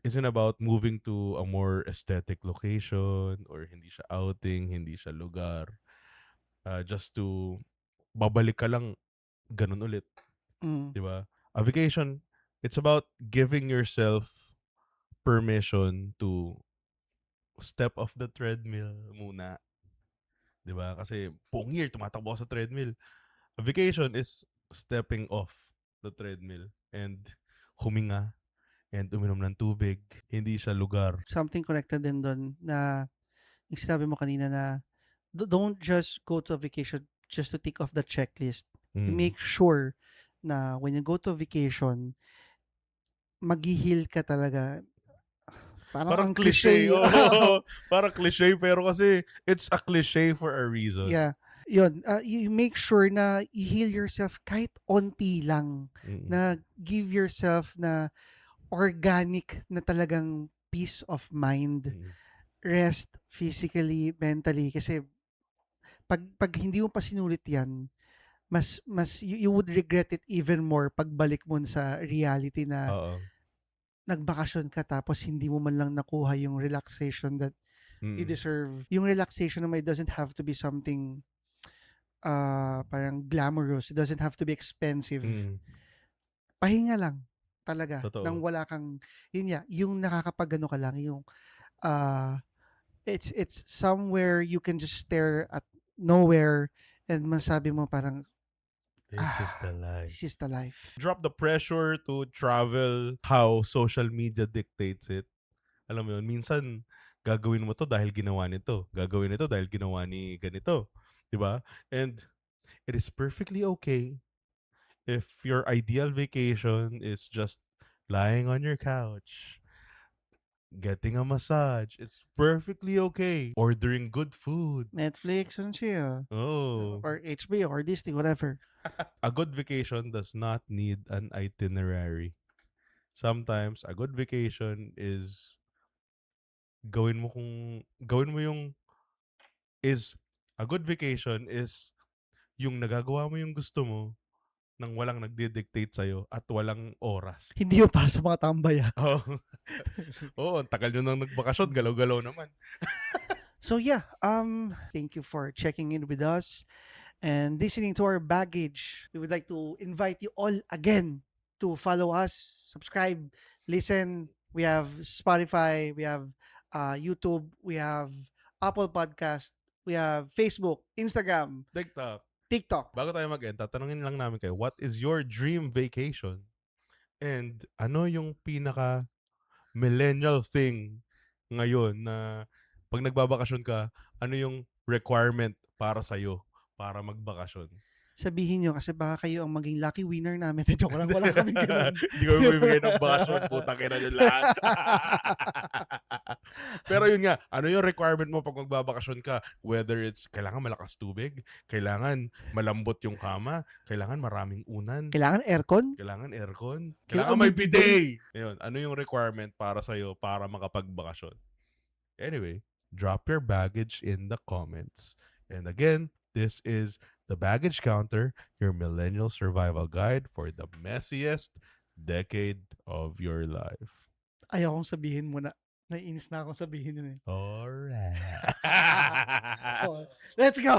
isn't about moving to a more aesthetic location or hindi siya outing, hindi siya lugar. Just to babalik ka lang ganun ulit, Mm. 'di ba? A vacation, it's about giving yourself permission to step off the treadmill muna, 'di ba? Kasi buong year tumatakbo ako sa treadmill. A vacation is stepping off the treadmill and huminga and uminom ng tubig. Hindi siya lugar. Something connected din dun na yung sinabi mo kanina na don't just go to a vacation just to tick off the checklist. You Mm. make sure na when you go to a vacation, maghi-heal ka talaga. Parang Parang ang cliche, cliche. oo. Parang cliche, pero kasi it's a cliche for a reason. Yeah. Yun, you make sure na i-heal yourself kahit onti lang. Mm. Na give yourself na organic na talagang peace of mind. Mm. Rest physically, mentally. Kasi pag hindi mo pa sinulit yan, mas you would regret it even more pagbalik mo sa reality na Oo. nagbakasyon ka tapos hindi mo man lang nakuha yung relaxation that you Mm. deserve. Yung relaxation naman, it doesn't have to be something parang glamorous. It doesn't have to be expensive. Mm. Pahinga lang talaga nang Totoo. wala kang, yun nga, yung nakakapagano ka lang, yung uh, it's somewhere you can just stare at nowhere and masabi mo parang, This is the life. this is the life. Drop the pressure to travel how social media dictates it. Alam mo yun, minsan gagawin mo to dahil ginawa nito. Gagawin nito dahil ginawa ni ganito. 'Di ba? And it is perfectly okay if your ideal vacation is just lying on your couch, getting a massage. It's perfectly okay. Ordering good food. Netflix and chill. Oh. Or HBO or Disney, whatever. A good vacation does not need an itinerary. Sometimes a good vacation is gawin mo yung is a good vacation is yung nagagawa mo yung gusto mo nang walang nagdi-dictate sa'yo at walang oras. Hindi yung para sa mga tambay. Oo. Oo, ang tagal nyo nang nagbakasyon, galaw-galaw naman. So yeah, thank you for checking in with us and listening to our baggage. We would like to invite you all again to follow us, subscribe, listen. We have Spotify, we have YouTube, we have Apple Podcast, we have Facebook, Instagram, TikTok. TikTok. Bago tayo mag-end, tatanungin lang namin kayo, what is your dream vacation? And ano yung pinaka millennial thing ngayon na pag nagbabakasyon ka, ano yung requirement para sa'yo para magbakasyon? sabihin niyo kasi baka kayo ang maging lucky winner namin. Joke lang, wala kaming gano'n. Hindi kami bibigay ng bakasyon, putang ina niyo lahat. Pero yun nga, ano yung requirement mo 'pag magbabakasyon ka? Whether it's kailangan malakas tubig, kailangan malambot yung kama, kailangan maraming unan, Kailangan aircon, kailangan aircon, kailangan kailangan may may bidet. Ayun, ano yung requirement para sa'yo para makapagbakasyon? Anyway, drop your baggage in the comments. And again, this is the Baggage Counter, your millennial survival guide for the messiest decade of your life. ayaw kong sabihin muna. Naiinis na akong sabihin yun, eh. Alright. Oh, let's go!